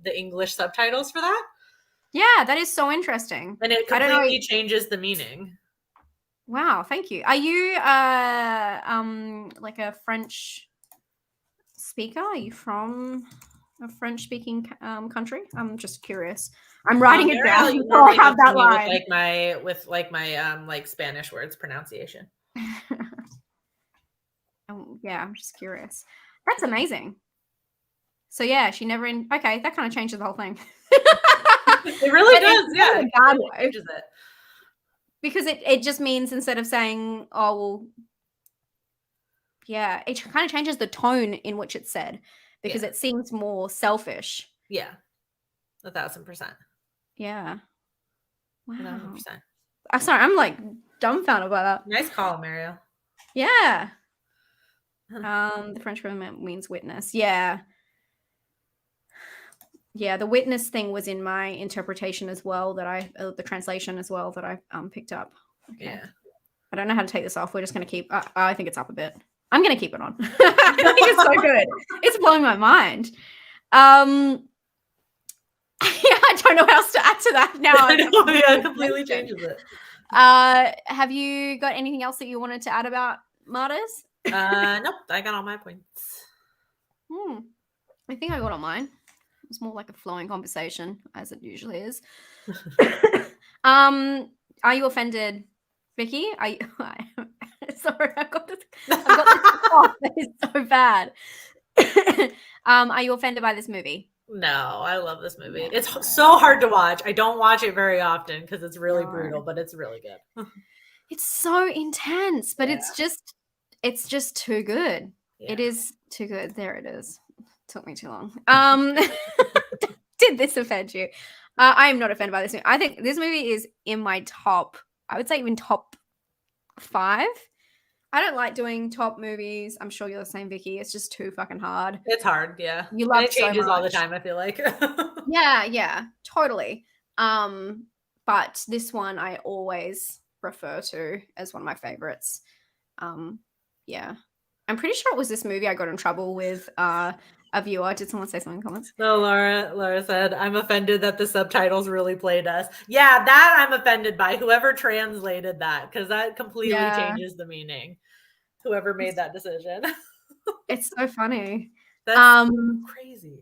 the English subtitles for that. Yeah, that is so interesting. And it completely changes the meaning. Wow, thank you. Are you like a French speaker? Are you from a French speaking country? I'm just curious. I'm writing it down. I'll have that line. With my Spanish words pronunciation. Yeah, I'm just curious. That's amazing. So yeah, she never okay, that kind of changes the whole thing. It really does, yeah. It really changes it. Because it just means instead of saying, oh, well, yeah, it kind of changes the tone in which it's said, because it seems more selfish. Yeah, 1,000%. Yeah. Wow. 100%. I'm sorry, I'm like dumbfounded by that. Nice call, Mario. Yeah. The French government means witness. Yeah. Yeah, the witness thing was in my interpretation as well, that the translation as well that I picked up. Okay. Yeah. I don't know how to take this off. We're just going to keep, I think it's up a bit. I'm going to keep it on. I think it's so good. It's blowing my mind. I don't know what else to add to that now. It completely changes it. Have you got anything else that you wanted to add about Martyrs? Nope, I got all my points. I think I got all mine. It's more like a flowing conversation, as it usually is. Are you offended, Vicky? Sorry, I got this cough that is so bad. Are you offended by this movie? No, I love this movie. Yeah. It's so hard to watch. I don't watch it very often because it's really brutal, but it's really good. It's so intense, but it's just too good. Yeah. It is too good. There it is. Took me too long. Did this offend you? I am not offended by this movie. I think this movie is in my top, I would say even top 5. I don't like doing top movies. I'm sure you're the same, Vicky. It's just too fucking hard. It's hard, yeah. You love it changes so all the time, I feel like. Yeah, totally. But this one I always refer to as one of my favorites. Yeah. I'm pretty sure it was this movie I got in trouble with a viewer. Did someone say something in comments? No, Laura said, I'm offended that the subtitles really played us. Yeah, that I'm offended by. Whoever translated that, because that completely changes the meaning. Whoever made that decision. It's so funny. That's crazy.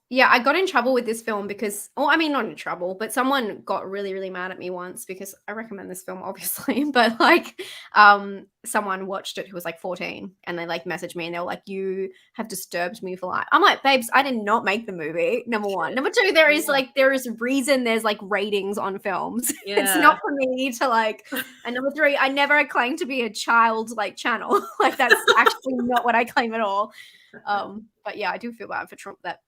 Yeah, I got in trouble with this film because, oh, I mean, not in trouble, but someone got really, really mad at me once because I recommend this film, obviously, but like, someone watched it who was like 14 and they like messaged me and they were like, "You have disturbed me for life." I'm like, babes, I did not make the movie. Number one. Number two, there is reason there's like ratings on films. It's not for me to like, and number three, I never claimed to be a child like channel. Like that's actually not what I claim at all. But yeah, I do feel bad for that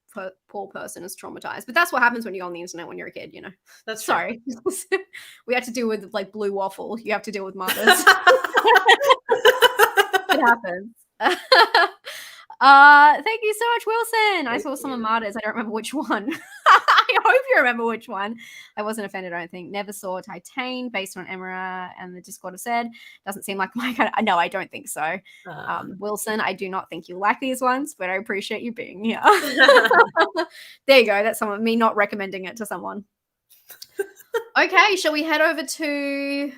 poor person is traumatized. But that's what happens when you go on the internet when you're a kid, you know. That's sorry. We had to deal with like blue waffle. You have to deal with Martyrs. It happens. Thank you so much, Wilson. I saw some of Martyrs. I don't remember which one. I hope you remember which one. I wasn't offended, I don't think. Never saw Titane, based on Emira and the Discord have said. Doesn't seem like my kind of, no, I don't think so. Wilson, I do not think you like these ones, but I appreciate you being here. There you go. That's some of me not recommending it to someone. Okay, shall we head over to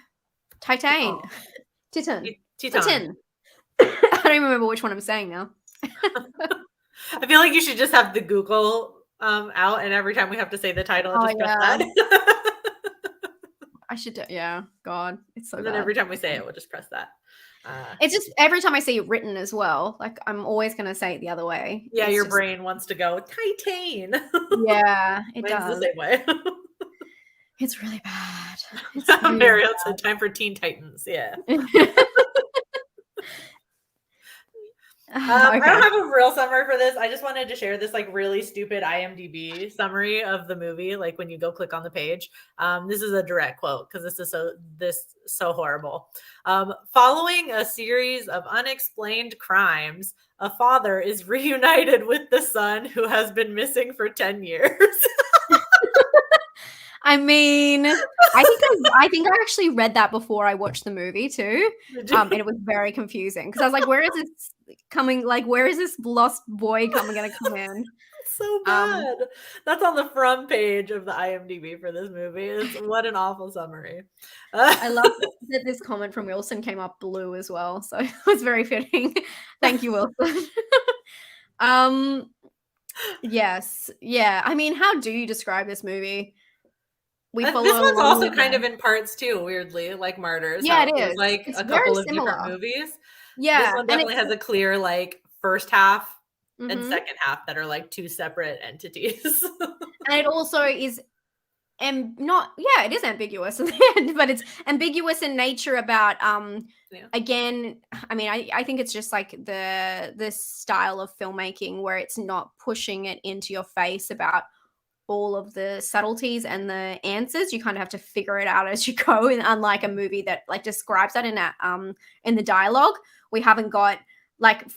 Titane? Titane. I don't even remember which one I'm saying now. I feel like you should just have the Google out, and every time we have to say the title, just press that. I should do, yeah. God, it's so and bad. then every time we say it, we'll just press that. It's just every time I see it written as well, like I'm always going to say it the other way. Yeah, it's your brain wants to go Titane. Yeah, it does. The same way. It's really bad. It's really bad. Time for Teen Titans. Yeah. Okay. I don't have a real summary for this. I just wanted to share this like really stupid IMDb summary of the movie. Like when you go click on the page, this is a direct quote because this is so horrible. Following a series of unexplained crimes, a father is reunited with the son who has been missing for 10 years. I mean, I think I actually read that before I watched the movie too, and it was very confusing because I was like, "Where is this coming? Like, where is this lost boy going to come in?" So bad. That's on the front page of the IMDb for this movie. What an awful summary. I love that this comment from Wilson came up blue as well, so it was very fitting. Thank you, Wilson. Yes, yeah. I mean, how do you describe this movie? This one's also kind of in parts too, weirdly, like Martyrs. Yeah, it is. Like it's a couple of different movies. Yeah, this one definitely has a clear like first half and second half that are like two separate entities. And it also is, it is ambiguous in the end, but it's ambiguous in nature about again. I mean, I think it's just like this style of filmmaking where it's not pushing it into your face about all of the subtleties and the answers. You kind of have to figure it out as you go. And unlike a movie that like describes that in the dialogue, we haven't got like,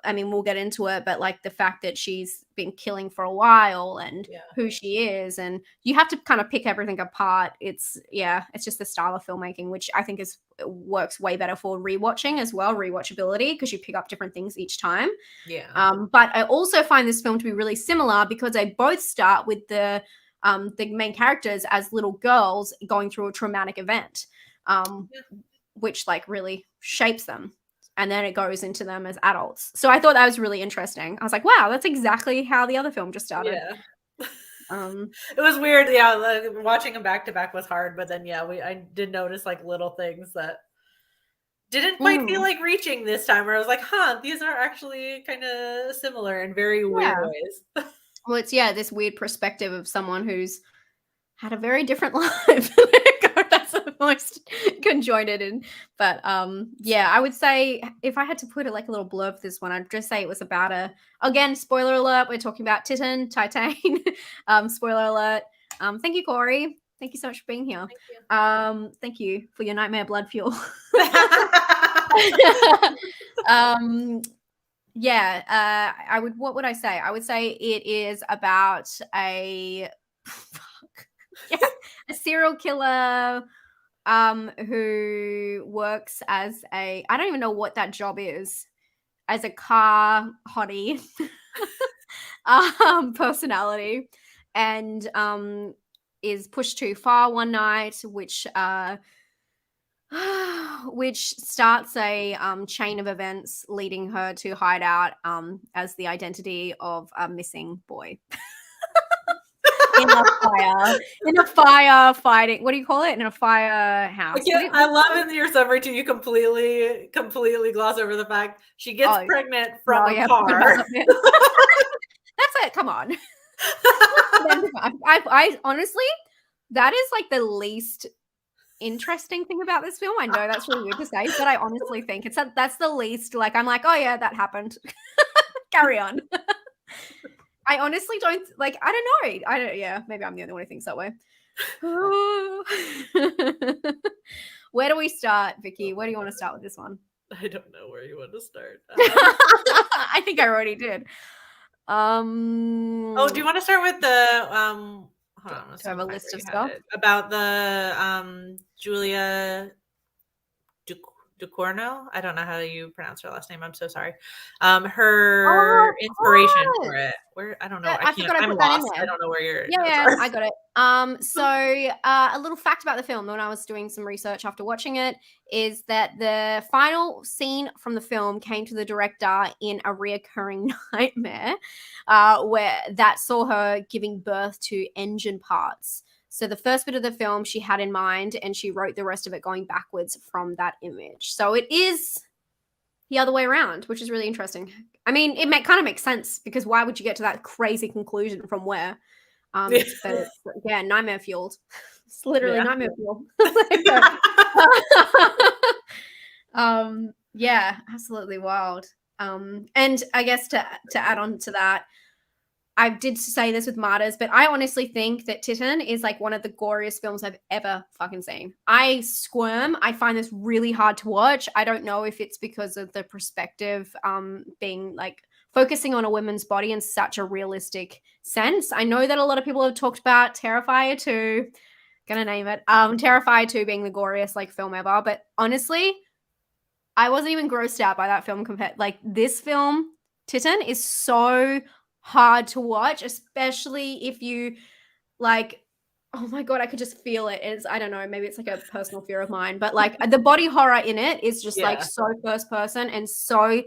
I mean, we'll get into it, but like the fact that she's been killing for a while and who she is, and you have to kind of pick everything apart. It's just the style of filmmaking, which I think works way better for rewatching as well, rewatchability, because you pick up different things each time. Yeah. But I also find this film to be really similar because they both start with the main characters as little girls going through a traumatic event, which like really shapes them. And then it goes into them as adults. So I thought that was really interesting. I was like, wow, that's exactly how the other film just started. Yeah. It was weird. Yeah. Like, watching them back to back was hard, but then, I did notice like little things that didn't quite feel like reaching this time, where I was like, these are actually kind of similar in very weird ways. Well, it's, this weird perspective of someone who's had a very different life. That's the most conjoined in. But I would say if I had to put it like a little blurb for this one, I'd just say it was about again, spoiler alert, we're talking about Titane. Spoiler alert. Thank you, Corey. Thank you so much for being here. Thank you for your nightmare blood fuel. What would I say? I would say it is about a serial killer who works as I don't even know what that job is, as a car hottie personality, and is pushed too far one night, which starts a chain of events leading her to hide out as the identity of a missing boy. in a fire fighting. What do you call it? In a firehouse. I love in your summary too. You completely gloss over the fact she gets pregnant from a car. That's it. Come on. I honestly, that is like the least interesting thing about this film. I know that's really weird to say, but I honestly think that's the least. Like, I'm like, oh yeah, that happened. Carry on. I honestly don't like. I don't know. I don't. Yeah, maybe I'm the only one who thinks that way. Where do we start, Vicky? Where do you want to start with this one? I don't know where you want to start. I think I already did. Oh, do you want to start with the hold on, do I have a list of stuff about the Julia Ducournau? I don't know how you pronounce her last name. I'm so sorry. Her inspiration for it. Where I don't know. I forgot I put that in there. I don't know where you're. Yeah, I got it. So a little fact about the film when I was doing some research after watching it is that the final scene from the film came to the director in a reoccurring nightmare, where that saw her giving birth to engine parts. So the first bit of the film she had in mind, and she wrote the rest of it going backwards from that image. So it is the other way around, which is really interesting. I mean, it kind of makes sense because why would you get to that crazy conclusion from where? But yeah, nightmare fueled. It's literally nightmare fueled. Yeah, absolutely wild. And I guess to add on to that, I did say this with Martyrs, but I honestly think that Titane is like one of the goriest films I've ever fucking seen. I squirm. I find this really hard to watch. I don't know if it's because of the perspective being like focusing on a woman's body in such a realistic sense. I know that a lot of people have talked about Terrifier 2, gonna name it, Terrifier 2 being the goriest like film ever, but honestly, I wasn't even grossed out by that film compared. Like this film, Titane, is so hard to watch, especially if you like, oh my god, I could just feel it. It's, I don't know, maybe it's like a personal fear of mine, but like the body horror in it is just like so first person, and so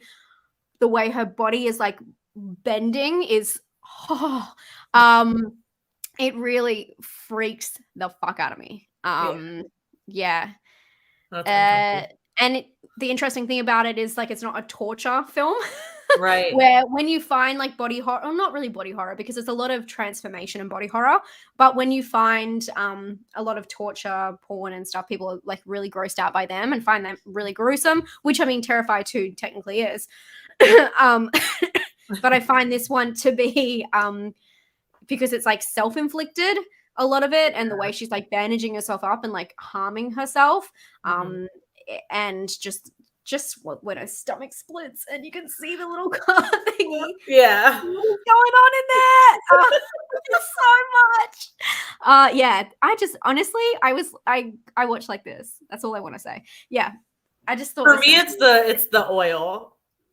the way her body is like bending is it really freaks the fuck out of me. And the interesting thing about it is like it's not a torture film. Right. Where when you find like body horror, or not really body horror because there's a lot of transformation in body horror, but when you find a lot of torture porn and stuff, people are like really grossed out by them and find them really gruesome, which I mean Terrifier 2 technically is. But I find this one to be because it's like self-inflicted, a lot of it, and the way she's like bandaging herself up and like harming herself, and just when her stomach splits and you can see the little car thingy. Yeah. What's going on in there? So much. Yeah. I just honestly, I watch like this. That's all I want to say. Yeah. I just thought for me it's the oil.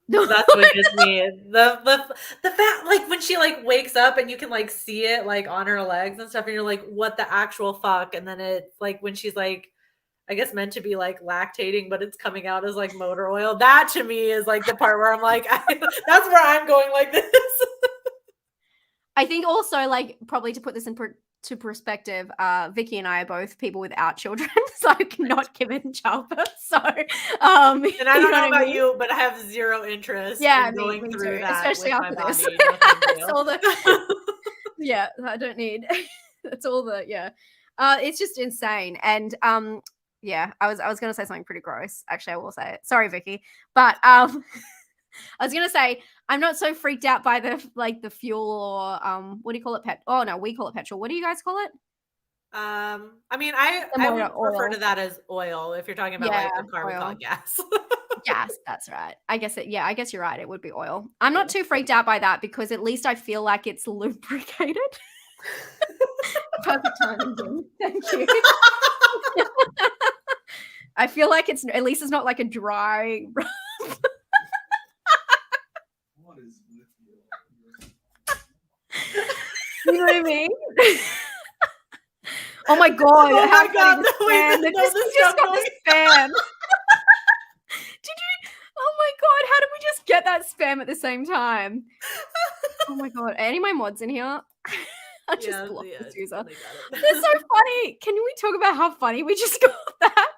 That's what gets me. The fact, like when she like wakes up and you can like see it like on her legs and stuff, and you're like, what the actual fuck? And then it's like when she's like, I guess meant to be like lactating, but it's coming out as like motor oil. That to me is like the part where I'm like, that's where I'm going like this. I think also like probably to put this into perspective, Vicky and I are both people without children, so not given childbirth. So, and I don't know about you, but I have zero interest in going through that, especially after this. That's all yeah, I don't need. That's all it's just insane, and yeah, I was going to say something pretty gross. Actually, I will say it. Sorry, Vicky. But I was going to say I'm not so freaked out by the fuel or what do you call it? Oh no, we call it petrol. What do you guys call it? I mean, I would refer to that as oil. If you're talking about like the car, we call it gas. Gas, that's right. I guess you're right. It would be oil. I'm not too freaked out by that because at least I feel like it's lubricated. Perfect timing, Jim. Thank you. I feel like it's at least it's not like a dry. What is with you know what I mean? Oh my god! Oh my god! No, wait, just got the spam. Did you? Oh my god! How did we just get that spam at the same time? Oh my god! Are any of my mods in here? I just Yeah, blocked yeah, this user. they got They're it. so funny. Can we talk about how funny we just got that?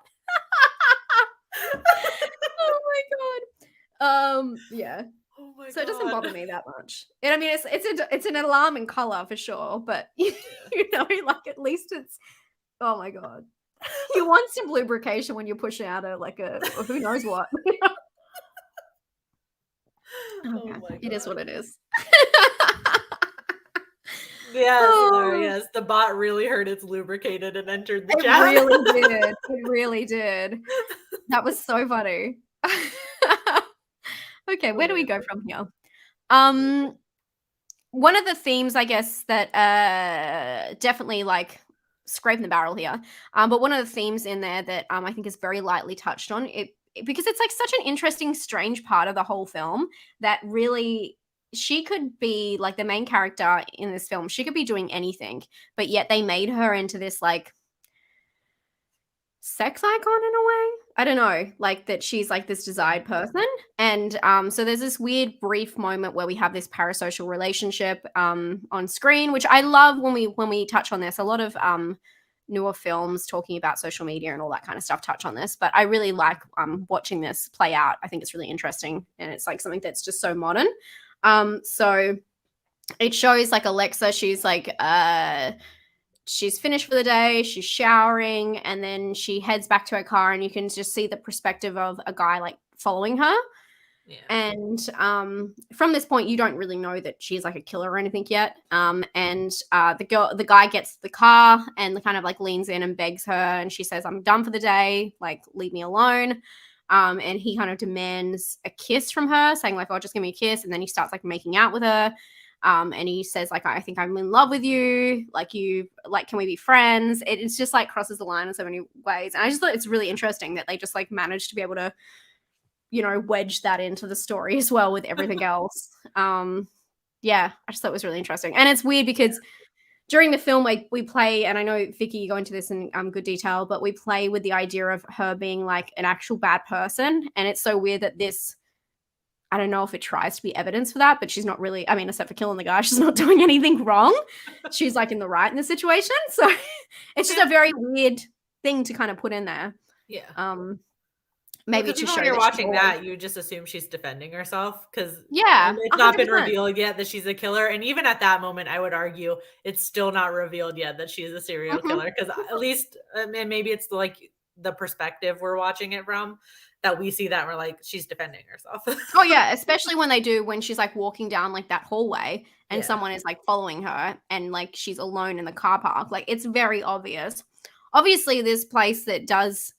Oh my god. Yeah. Oh my So it doesn't god. bother me that much. And I mean, it's an alarming color for sure, but you know, like at least it's. Oh my god. You want some lubrication when you're pushing out a who knows what. Oh Okay, my it is what god. it is. Yes, Oh, yes. The bot really heard it's lubricated and entered the it chat. really did. It really did. That was so funny. Okay, where do we go from here? One of the themes, I guess, that definitely like scraping the barrel here. But one of the themes in there that I think is very lightly touched on because it's like such an interesting, strange part of the whole film that really she could be like the main character in this film. She could be doing anything, but yet they made her into this like sex icon in a way. I don't know, like that she's like this desired person. And so there's this weird brief moment where we have this parasocial relationship on screen, which I love when we touch on this. A lot of newer films talking about social media and all that kind of stuff touch on this, but I really like watching this play out. I think it's really interesting, and it's like something that's just so modern. So it shows like Alexa, she's like she's finished for the day, she's showering, and then she heads back to her car, and you can just see the perspective of a guy like following her. Yeah. And from this point, you don't really know that she's like a killer or anything yet. And the guy gets the car and kind of like leans in and begs her, and she says, "I'm done for the day. Like, leave me alone." And he kind of demands a kiss from her, saying like, "Oh, just give me a kiss." And then he starts like making out with her. And he says like, "I think I'm in love with you. Like, can we be friends?" It's just like crosses the line in so many ways. And I just thought it's really interesting that they just like managed to be able to, you know, wedge that into the story as well with everything else. Yeah, I just thought it was really interesting. And it's weird because during the film, like we play, and I know Vicky, you go into this in good detail, but we play with the idea of her being like an actual bad person. And it's so weird that this, I don't know if it tries to be evidence for that, but she's not really, I mean, except for killing the guy, she's not doing anything wrong. She's like in the right in the situation. So it's just a very weird thing to kind of put in there. Yeah. Maybe because to even show when you're that watching that, you just assume she's defending herself because yeah, it's not been 100%. revealed yet that she's a killer. And even at that moment, I would argue it's still not revealed yet that she's a serial killer because at least, and maybe it's like the perspective we're watching it from that we see that and we're like, she's defending herself. Oh yeah, especially when she's like walking down like that hallway and Yeah. someone is like following her and like she's alone in the car park. Like it's very obvious. Obviously, this place that does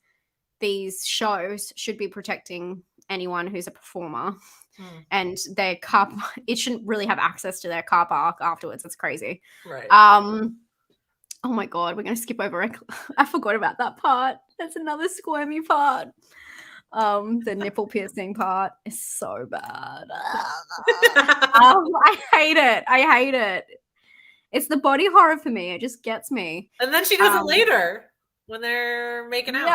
these shows should be protecting anyone who's a performer. And their car, it shouldn't really have access to their car park afterwards. It's crazy. Right. Oh my god, we're gonna skip over. I forgot about that part. That's another squirmy part. The nipple piercing part is so bad. I hate it. It's the body horror for me. It just gets me. And then she does it later when they're making out. Yeah,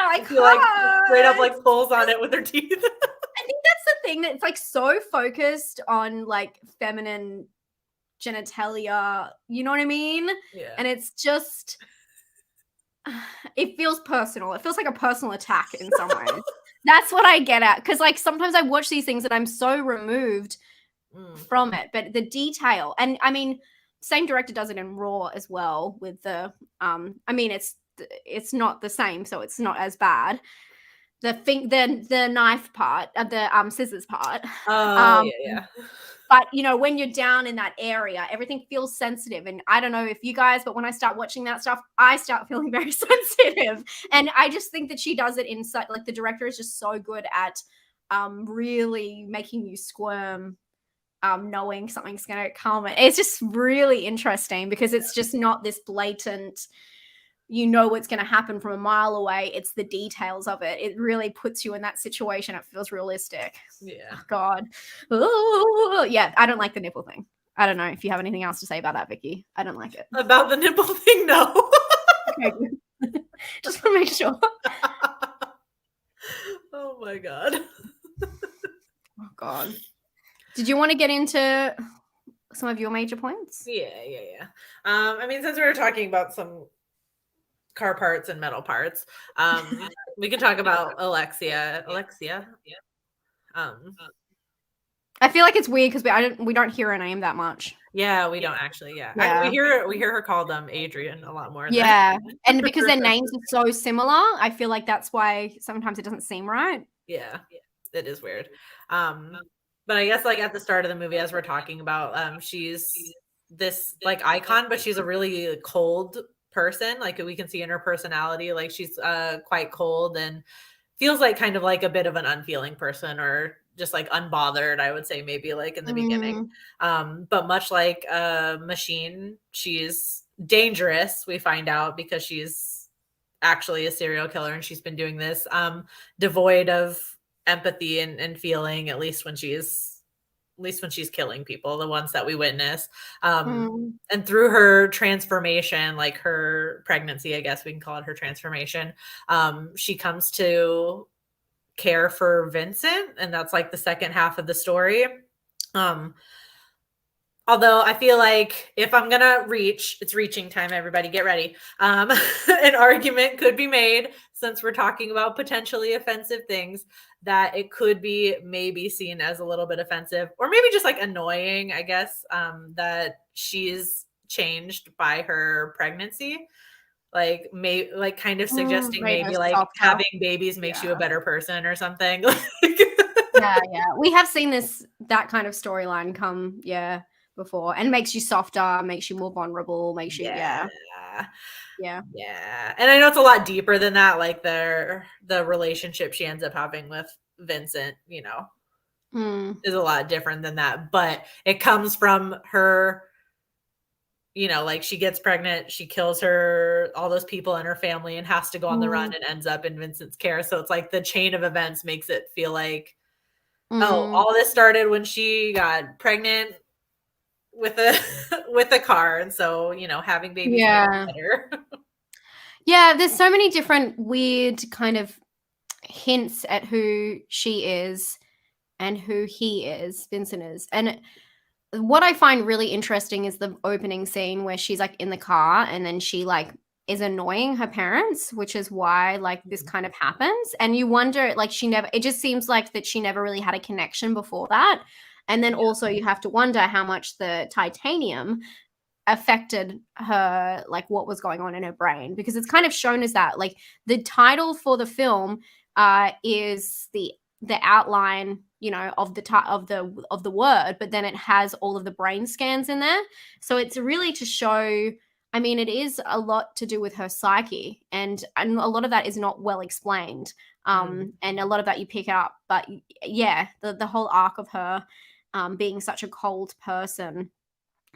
I She like straight up like pulls on it with her teeth. I think that's the thing that it's like so focused on like feminine genitalia. You know what I mean? Yeah. And it's just, it feels personal. It feels like a personal attack in some ways. That's what I get at. Because like sometimes I watch these things and I'm so removed from it. But the detail, and I mean, same director does it in Raw as well with the, I mean, it's not the same, so it's not as bad. The knife part, the scissors part. Yeah. But you know, when you're down in that area, everything feels sensitive. And I don't know if you guys, but when I start watching that stuff, I start feeling very sensitive. And I just think that she does it in such like the director is just so good at really making you squirm, knowing something's gonna come. It's just really interesting because it's just not this blatant, you know what's going to happen from a mile away. It's the details of it. It really puts you in that situation. It feels realistic. Yeah. God. Ooh. Yeah, I don't like the nipple thing. I don't know if you have anything else to say about that, Vicky. I don't like it. About the nipple thing, no. Okay. Just to make sure. Oh my god. Oh God. Did you want to get into some of your major points? Yeah. I mean, since we were talking about some car parts and metal parts, we can talk about Alexia. I feel like it's weird because we don't hear her name that much. Yeah, we don't actually. Yeah. Yeah. We hear her called Adrian a lot more. Yeah, and because their names are so similar, I feel like that's why sometimes it doesn't seem right. Yeah, it is weird. But I guess like at the start of the movie, as we're talking about, she's this like icon, but she's a really cold person. Like we can see in her personality, like she's quite cold and feels like kind of like a bit of an unfeeling person, or just like unbothered, I would say, maybe like in the beginning. But much like a machine, she's dangerous, we find out, because she's actually a serial killer and she's been doing this devoid of empathy and feeling, at least when she's killing people, the ones that we witness. And through her transformation, like her pregnancy, I guess we can call it her transformation, she comes to care for Vincent, and that's like the second half of the story. Although I feel like if I'm gonna it's reaching time, everybody get ready. An argument could be made, since we're talking about potentially offensive things, that it could be maybe seen as a little bit offensive, or maybe just like annoying, I guess, that she's changed by her pregnancy. Like kind of suggesting maybe like having babies makes you a better person or something. Yeah. We have seen that kind of storyline come, before, and makes you softer, makes you more vulnerable, makes you Yeah. And I know it's a lot deeper than that, like the relationship she ends up having with Vincent, is a lot different than that, but it comes from her, like she gets pregnant, she kills all those people in her family and has to go on the run and ends up in Vincent's care. So it's like the chain of events makes it feel like, oh, all this started when she got pregnant with a car, and so having babies makes it better. Yeah, there's so many different weird kind of hints at who she is and who Vincent is. And what I find really interesting is the opening scene where she's like in the car, and then she like is annoying her parents, which is why like this kind of happens. And you wonder, like, it just seems like that she never really had a connection before that. And then also you have to wonder how much the titanium affected her, like what was going on in her brain, because it's kind of shown as that, like the title for the film is the outline, of the word, but then it has all of the brain scans in there. So it's really to show, I mean, it is a lot to do with her psyche, and a lot of that is not well explained. And a lot of that you pick up, but yeah, the whole arc of her being such a cold person.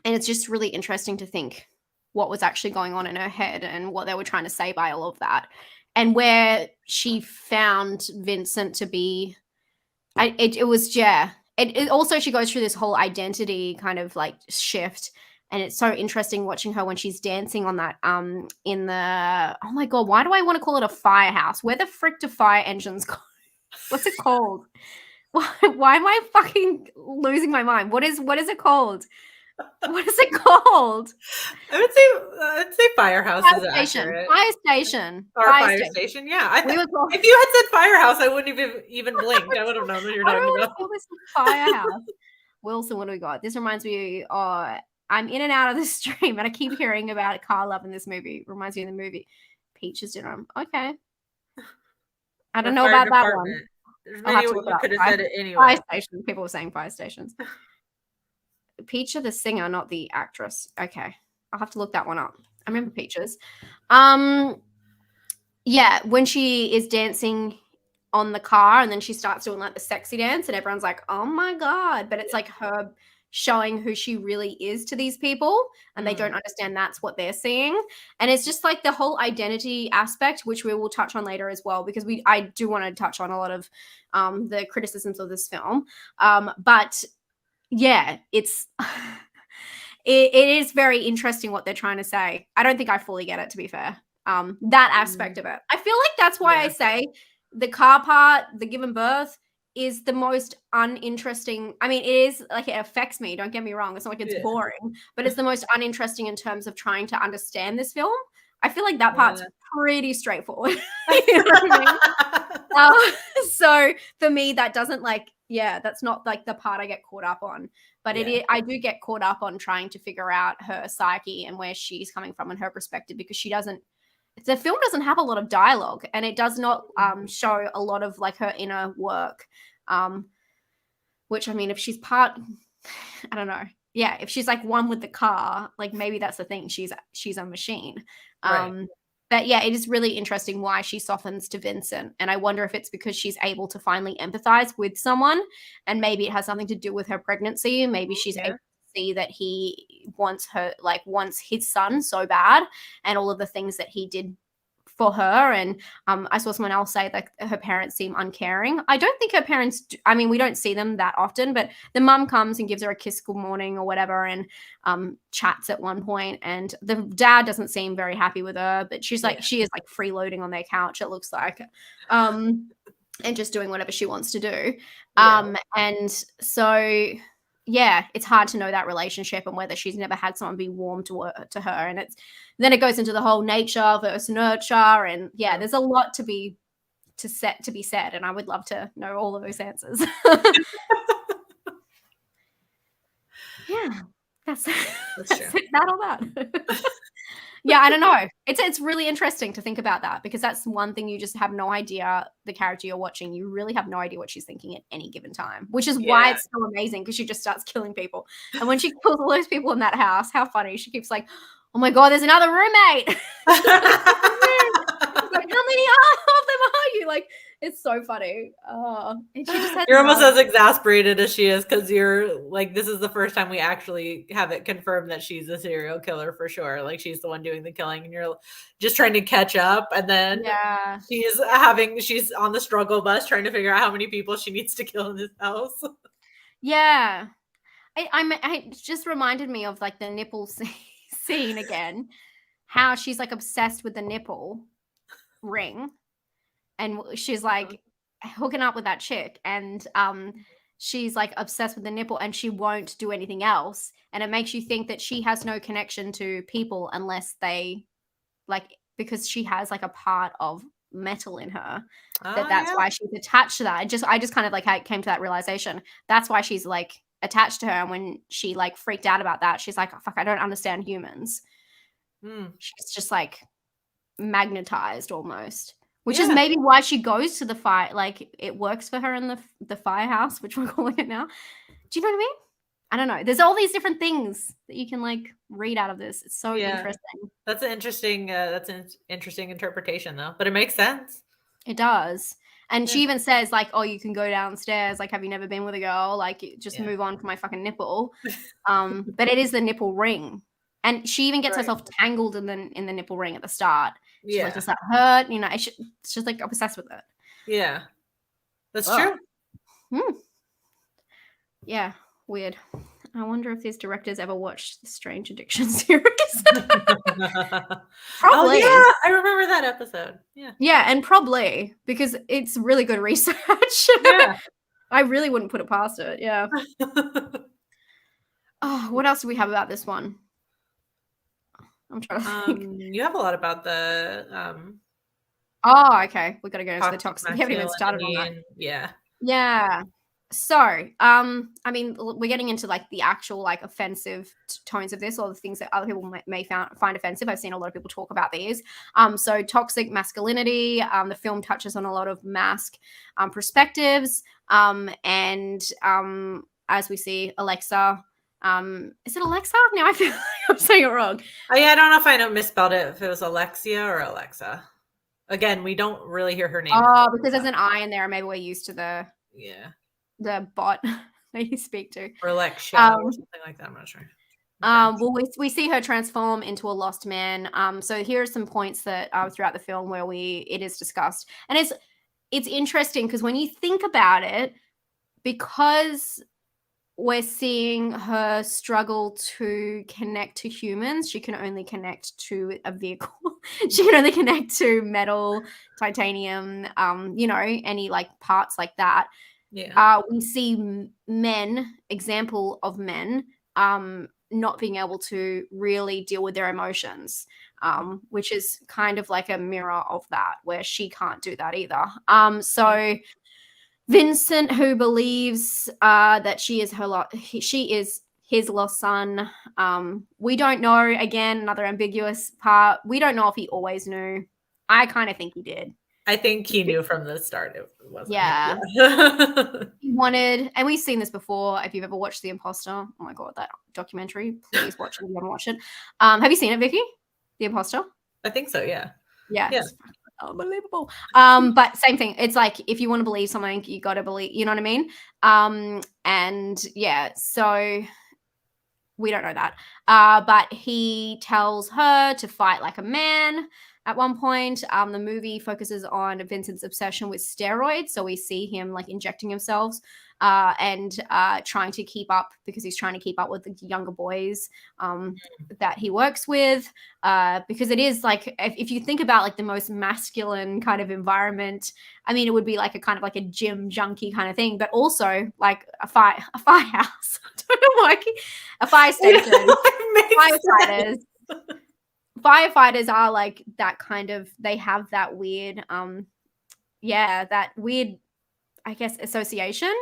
And it's just really interesting to think what was actually going on in her head and what they were trying to say by all of that, and where she found Vincent to be. It was also, she goes through this whole identity kind of like shift, and it's so interesting watching her when she's dancing on that in the, oh my god, why do I want to call it a firehouse? Where the frick do fire engines go? What's it called? Why am I fucking losing my mind? What is it called? What is it called? I would say firehouse is accurate. Fire station. Fire station. Yeah. If you had said firehouse, I wouldn't have even blinked. I would have known what you're talking about. Call this firehouse. Wilson, what do we got? This reminds me. I'm in and out of the stream, and I keep hearing about car love in this movie. Reminds me of the movie Peaches Dinner. Okay. I don't know about that one. There's many ways you could have said it anyway. Fire station. People were saying fire stations. Peaches, the singer, not the actress. Okay, I'll have to look that one up. I remember Peaches. Yeah, when she is dancing on the car, and then she starts doing like the sexy dance, and everyone's like, "Oh my god!" But it's like her showing who she really is to these people, and they don't understand that's what they're seeing. And it's just like the whole identity aspect, which we will touch on later as well, because I do want to touch on a lot of the criticisms of this film. But yeah, it's it is very interesting what they're trying to say. I don't think I fully get it, to be fair. That aspect of it. I feel like that's why I say the car part, the giving birth, is the most uninteresting. I mean, it is like it affects me. Don't get me wrong. It's not like it's boring, but it's the most uninteresting in terms of trying to understand this film. I feel like that part's pretty straightforward. You know what I mean? So for me, that doesn't that's not like the part I get caught up on. But I do get caught up on trying to figure out her psyche and where she's coming from and her perspective, because the film doesn't have a lot of dialogue, and it does not show a lot of like her inner work. Which, I mean, if she's I don't know. Yeah, if she's like one with the car, like maybe that's the thing. She's a machine. Right. But yeah, it is really interesting why she softens to Vincent. And I wonder if it's because she's able to finally empathize with someone, and maybe it has something to do with her pregnancy. Maybe she's able to see that he wants his son so bad, and all of the things that he did for her. And I saw someone else say that her parents seem uncaring. I don't think her parents we don't see them that often, but the mum comes and gives her a kiss good morning or whatever, and chats at one point, and the dad doesn't seem very happy with her, but she is like freeloading on their couch, it looks like, and just doing whatever she wants to do. And so yeah, it's hard to know that relationship and whether she's never had someone be warm to her. And then it goes into the whole nature versus nurture, and there's a lot to be said, and I would love to know all of those answers. That's true. That. Yeah, I don't know. It's really interesting to think about that, because that's one thing you just have no idea. The character you're watching, you really have no idea what she's thinking at any given time, which is why it's so amazing, because she just starts killing people. And when she kills all those people in that house, how funny. She keeps like, oh my God, there's another roommate. Like, how many of them are you? Like, it's so funny. And she just you're almost as exasperated as she is, because you're like, this is the first time we actually have it confirmed that she's a serial killer for sure. Like, she's the one doing the killing, and you're just trying to catch up. And then she's on the struggle bus trying to figure out how many people she needs to kill in this house. Yeah. I just reminded me of like the nipple scene again, how she's like obsessed with the nipple ring. And she's like hooking up with that chick, and she's like obsessed with the nipple, and she won't do anything else. And it makes you think that she has no connection to people unless they because she has like a part of metal in her. That's why she's attached to that. I just kind of like came to that realization. That's why she's like attached to her. And when she like freaked out about that, she's like, oh, fuck, I don't understand humans. She's just like magnetized almost. Which is maybe why she goes to the fire. Like, it works for her in the firehouse, which we're calling it now. Do you know what I mean? I don't know. There's all these different things that you can like read out of this. It's so interesting. That's an interesting interpretation, though. But it makes sense. It does. And she even says like, "Oh, you can go downstairs. Like, have you never been with a girl? Like, just move on from my fucking nipple." But it is the nipple ring, and she even gets herself tangled in the nipple ring at the start. She's like, does that hurt? You know, it's just like obsessed with it. Yeah. That's true. Yeah. Weird. I wonder if these directors ever watched the Strange Addiction series. Probably. Oh, yeah. I remember that episode. Yeah. Yeah. And probably because it's really good research. Yeah. I really wouldn't put it past it. Yeah. Oh, what else do we have about this one? I'm trying to think. You have a lot about the oh, okay. We gotta go into the toxic. We haven't even started on that. Yeah. So, I mean, we're getting into like the actual like offensive tones of this, or the things that other people may find offensive. I've seen a lot of people talk about these. So toxic masculinity. The film touches on a lot of masc perspectives. And as we see, Alexa. Is it Alexa? Now I feel like I'm saying it wrong. Oh yeah, I don't know if I misspelled it, if it was Alexia or Alexa. Again, we don't really hear her name. Oh, because there's an I in there. Maybe we're used to the bot that you speak to. Or Alexia or something like that. I'm not sure. Well, we see her transform into a lost man. So here are some points that throughout the film where it is discussed, and it's interesting because when you think about it, because we're seeing her struggle to connect to humans. She can only connect to a vehicle. She can only connect to metal, titanium, any like parts like that. We see example of men not being able to really deal with their emotions, which is kind of like a mirror of that, where she can't do that either. So Vincent, who believes that she is his lost son. We don't know. Again, another ambiguous part. We don't know if he always knew. I kind of think he did. I think he knew from the start it wasn't. Yeah. Yeah. He wanted, and we've seen this before. If you've ever watched The Imposter, oh my god, that documentary, please watch it if you haven't watched it. Have you seen it, Vicky? The Imposter? I think so, yeah. Yeah. Yeah. It's unbelievable. But same thing. It's like, if you want to believe something, you got to believe, you know what I mean? And yeah, so we don't know that. But he tells her to fight like a man at one point. The movie focuses on Vincent's obsession with steroids. So we see him like injecting himself and trying to keep up, because he's trying to keep up with the younger boys that he works with. Because it is like, if you think about like the most masculine kind of environment, I mean, it would be like a kind of like a gym junkie kind of thing, but also like a firehouse. I don't know why. A fire station. Firefighters. Firefighters are like that kind of, they have that weird, that weird, I guess, association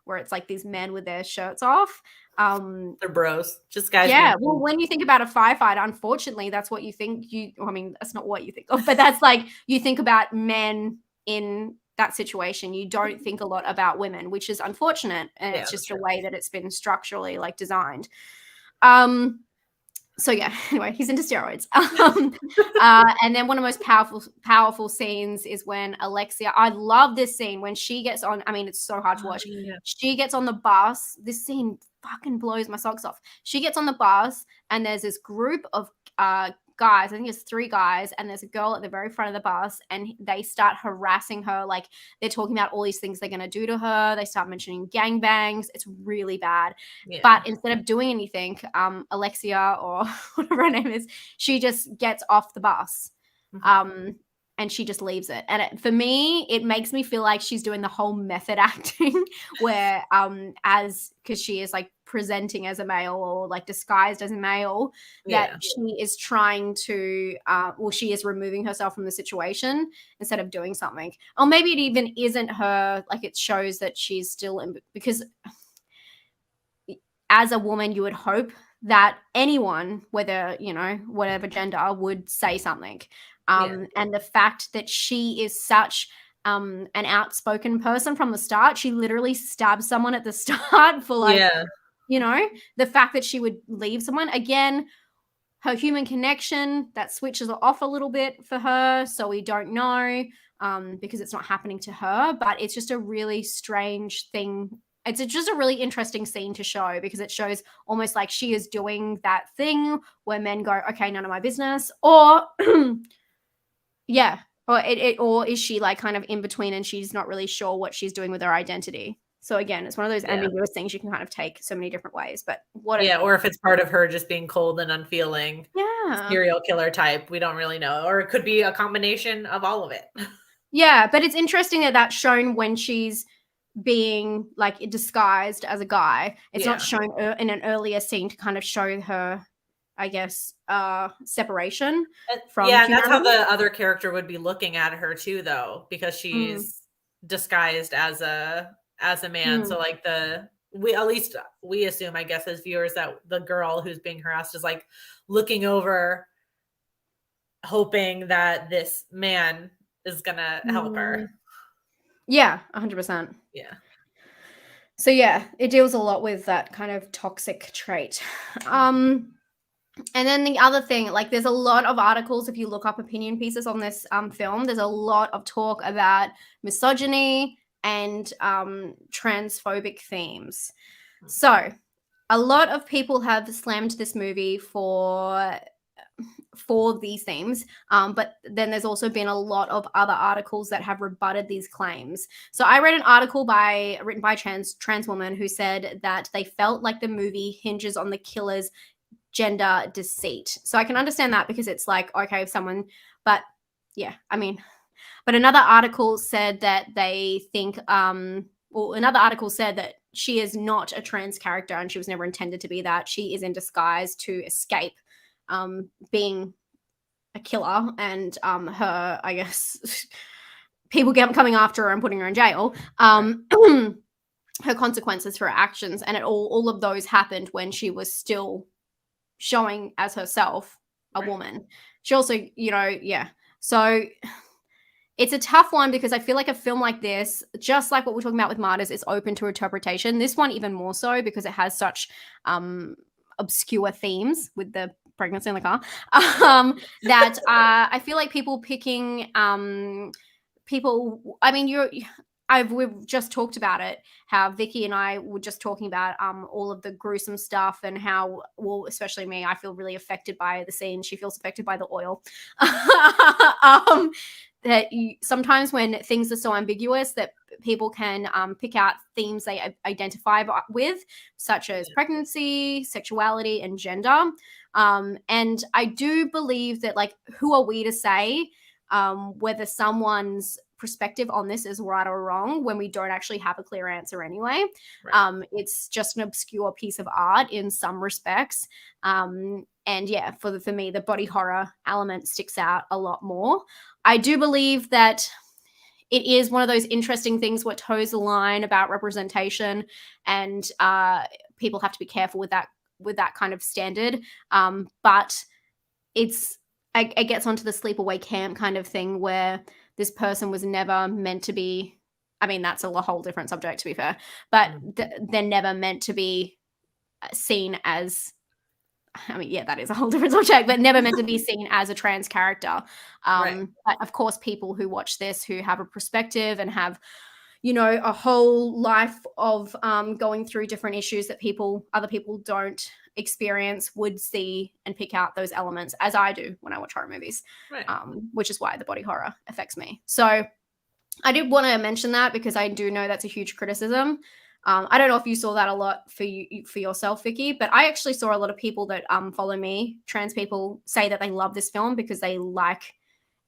where it's like these men with their shirts off. They're bros, just guys. Yeah, well, when you think about a firefighter, unfortunately, that's what you think. I mean, that's not what you think of, but that's like, you think about men in that situation. You don't think a lot about women, which is unfortunate, and it's just a way that it's been structurally like designed. So yeah, anyway, he's into steroids. And then one of the most powerful scenes is when Alexia, I love this scene when she gets on, I mean, it's so hard to watch. Yeah. She gets on the bus. This scene fucking blows my socks off. She gets on the bus and there's this group of guys, I think it's 3 guys, and there's a girl at the very front of the bus, and they start harassing her. Like, they're talking about all these things they're going to do to her. They start mentioning gangbangs. It's really bad. Yeah. But instead of doing anything, Alexia, or whatever her name is, she just gets off the bus. And she just leaves it. And for me, it makes me feel like she's doing the whole method acting where because she is like presenting as a male, or like disguised as a male, that she is trying to, she is removing herself from the situation instead of doing something. Or maybe it even isn't her, like it shows that she's still in, because as a woman, you would hope that anyone, whether, whatever gender, would say something. And the fact that she is such an outspoken person from the start, she literally stabs someone at the start for like, the fact that she would leave someone. Again, her human connection, that switches off a little bit for her. So we don't know because it's not happening to her, but it's just a really strange thing. It's just a really interesting scene to show, because it shows almost like she is doing that thing where men go, okay, none of my business, or or is she like kind of in between and she's not really sure what she's doing with her identity? So again, it's one of those ambiguous things you can kind of take so many different ways. But or if it's part of her just being cold and unfeeling, serial killer type, we don't really know. Or it could be a combination of all of it. Yeah, but it's interesting that that's shown when she's being like disguised as a guy. It's not shown in an earlier scene to kind of show her, I guess, separation from humanity. That's how the other character would be looking at her too, though, because she's disguised as a man. So like we assume, I guess, as viewers, that the girl who's being harassed is like looking over, hoping that this man is gonna help her. Yeah, 100%. Yeah. So yeah, it deals a lot with that kind of toxic trait. And then the other thing, like there's a lot of articles, if you look up opinion pieces on this film, there's a lot of talk about misogyny and transphobic themes. So a lot of people have slammed this movie for these themes, but then there's also been a lot of other articles that have rebutted these claims. So I read an article written by a trans woman who said that they felt like the movie hinges on the killer's gender deceit. So I can understand that, because it's like, okay, if someone, but yeah, I mean, but another article said that they think, or another article said that she is not a trans character and she was never intended to be that. She is in disguise to escape being a killer and her, I guess, people coming after her and putting her in jail. Her consequences for her actions, and all of those happened when she was still showing as herself a woman. She also, so it's a tough one because I feel like a film like this, just like what we're talking about with Martyrs, is open to interpretation. This one even more so because it has such obscure themes with the pregnancy in the car that I feel like people picking people. I mean, we've just talked about it, how Vicky and I were just talking about all of the gruesome stuff and how, well, especially me, I feel really affected by the scene. She feels affected by the oil. That sometimes when things are so ambiguous that people can pick out themes they identify with, such as pregnancy, sexuality, and gender. And I do believe that, like, who are we to say whether someone's perspective on this is right or wrong when we don't actually have a clear answer anyway. It's just an obscure piece of art in some respects. And yeah, for me, the body horror element sticks out a lot more. I do believe that it is one of those interesting things where it toes the line about representation, and people have to be careful with that kind of standard. But it gets onto the sleepaway camp kind of thing where this person was never meant to be, I mean, that's a whole different subject, to be fair, but they're never meant to be seen as, I mean, yeah, that is a whole different subject, but never meant to be seen as a trans character. But of course, people who watch this, who have a perspective and have, a whole life of going through different issues that other people don't experience, would see and pick out those elements, as I do when I watch horror movies, which is why the body horror affects me. So I did want to mention that because I do know that's a huge criticism. I don't know if you saw that a lot for yourself, Vicky, but I actually saw a lot of people that follow me, trans people, say that they love this film because they like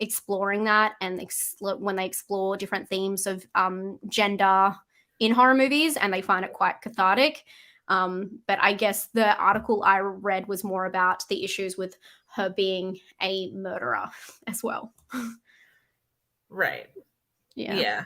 exploring that, and when they explore different themes of gender in horror movies, and they find it quite cathartic. But I guess the article I read was more about the issues with her being a murderer as well. Right. Yeah.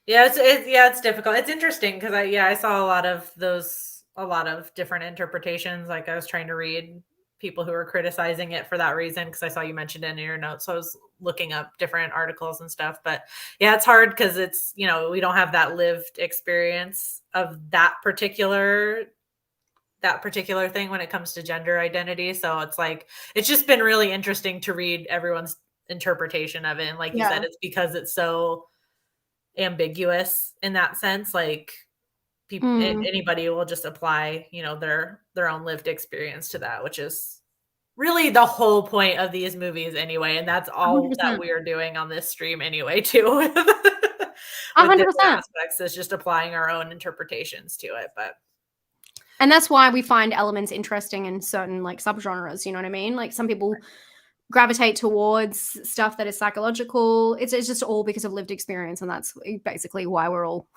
It's difficult. It's interesting because I saw a lot of different interpretations. Like, I was trying to read people who were criticizing it for that reason, because I saw you mentioned it in your notes. So I was looking up different articles and stuff. But yeah, it's hard because it's, we don't have that lived experience of that particular thing when it comes to gender identity. So it's like, it's just been really interesting to read everyone's interpretation of it. And like you said, it's because it's so ambiguous in that sense. Like, people, anybody will just apply, their own lived experience to that, which is really the whole point of these movies anyway. And that's all 100%. That we are doing on this stream anyway, too. with 100% aspects is just applying our own interpretations to it. And that's why we find elements interesting in certain, like, subgenres. You know what I mean? Like, some people gravitate towards stuff that is psychological. It's just all because of lived experience, and that's basically why we're all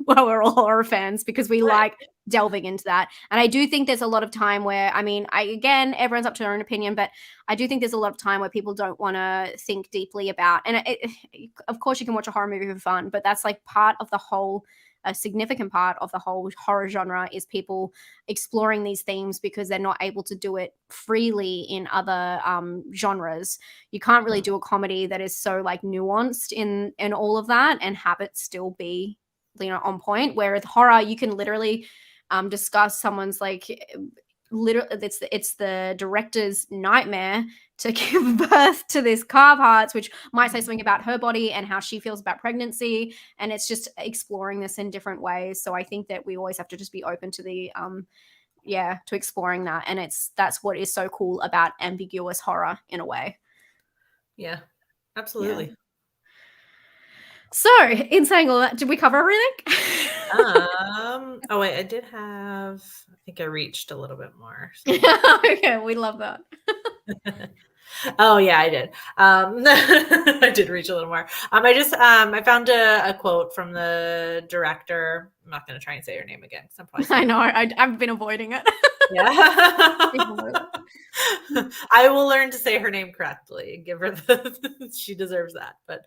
horror fans, because we like delving into that. And I do think there's a lot of time where, I mean, again, everyone's up to their own opinion, but I do think there's a lot of time where people don't want to think deeply about, and of course you can watch a horror movie for fun, but that's like part of the whole, a significant part of the whole horror genre is people exploring these themes because they're not able to do it freely in other genres. You can't really do a comedy that is so, like, nuanced in all of that and have it still be, on point. Where with horror, you can literally discuss someone's, like, it's the director's nightmare to give birth to this car parts, which might say something about her body and how she feels about pregnancy, and it's just exploring this in different ways. So I think that we always have to just be open to the to exploring that, and that's what is so cool about ambiguous horror in a way. Yeah, absolutely. Yeah. So, in saying all that, did we cover everything? Oh wait, I think I reached a little bit more. So. Okay, we love that. Oh yeah, I did. I did reach a little more. I found a quote from the director. I'm not going to try and say her name again because I'm probably I know. I've been avoiding it. yeah. I will learn to say her name correctly. Give her she deserves that. But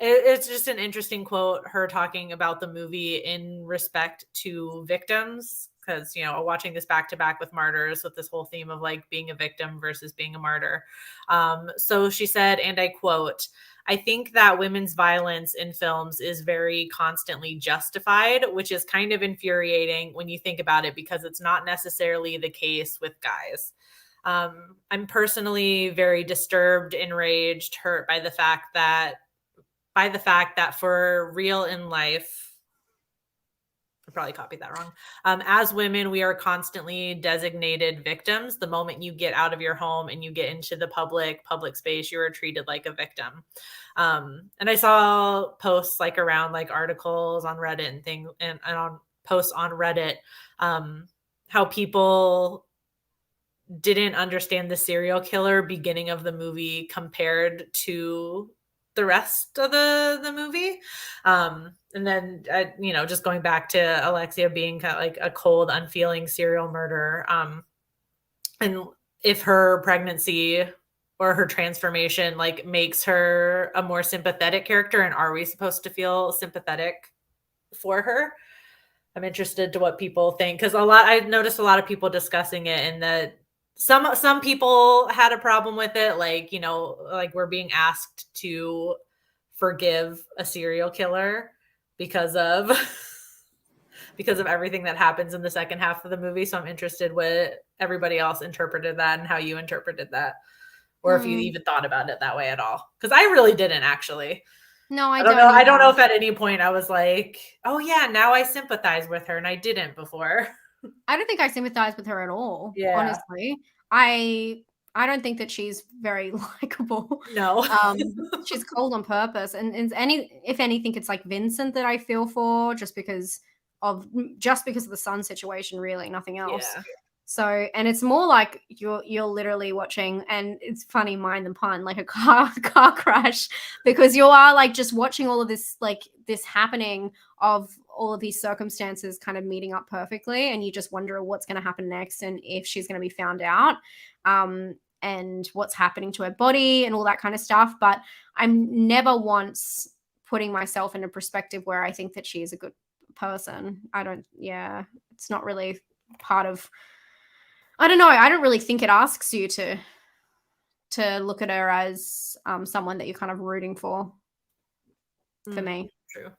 it's just an interesting quote, her talking about the movie in respect to victims. Because, you know, watching this back to back with Martyrs, with this whole theme of like being a victim versus being a martyr. So she said, and I quote, "I think that women's violence in films is very constantly justified, which is kind of infuriating when you think about it, because it's not necessarily the case with guys. I'm personally very disturbed, enraged, hurt by the fact that for real in life," I probably copied that wrong. "As women, we are constantly designated victims. The moment you get out of your home and you get into the public space, you are treated like a victim." And I saw posts like around like articles on Reddit and things, and on posts on Reddit, how people didn't understand the serial killer beginning of the movie compared to the rest of the movie. And then, you know, just going back to Alexia being kind of like a cold, unfeeling serial murderer. And if her pregnancy or her transformation like makes her a more sympathetic character, and are we supposed to feel sympathetic for her? I'm interested to what people think, because I noticed a lot of people discussing it, and that some people had a problem with it, like, you know, like we're being asked to forgive a serial killer because of everything that happens in the second half of the movie. So I'm interested what everybody else interpreted that and how you interpreted that, or if you even thought about it that way at all. Because I really didn't, actually. No, I don't don't know. I don't know either. if at any point I was like, oh yeah, now I sympathize with her, and I didn't before. I don't think I sympathize with her at all. Yeah. Honestly, I don't think that she's very likable. No. She's cold on purpose, and if anything, it's like Vincent that I feel for, just because of the son situation, really, nothing else. Yeah. So, and it's more like you're literally watching, and it's funny, mind the pun, like a car crash, because you are like just watching all of this, like this happening of all of these circumstances kind of meeting up perfectly, and you just wonder what's going to happen next, and if she's going to be found out, and what's happening to her body and all that kind of stuff. But I'm never once putting myself in a perspective where I think that she is a good person. It's not really part of, I don't know. I don't really think it asks you to look at her as someone that you're kind of rooting for me. True.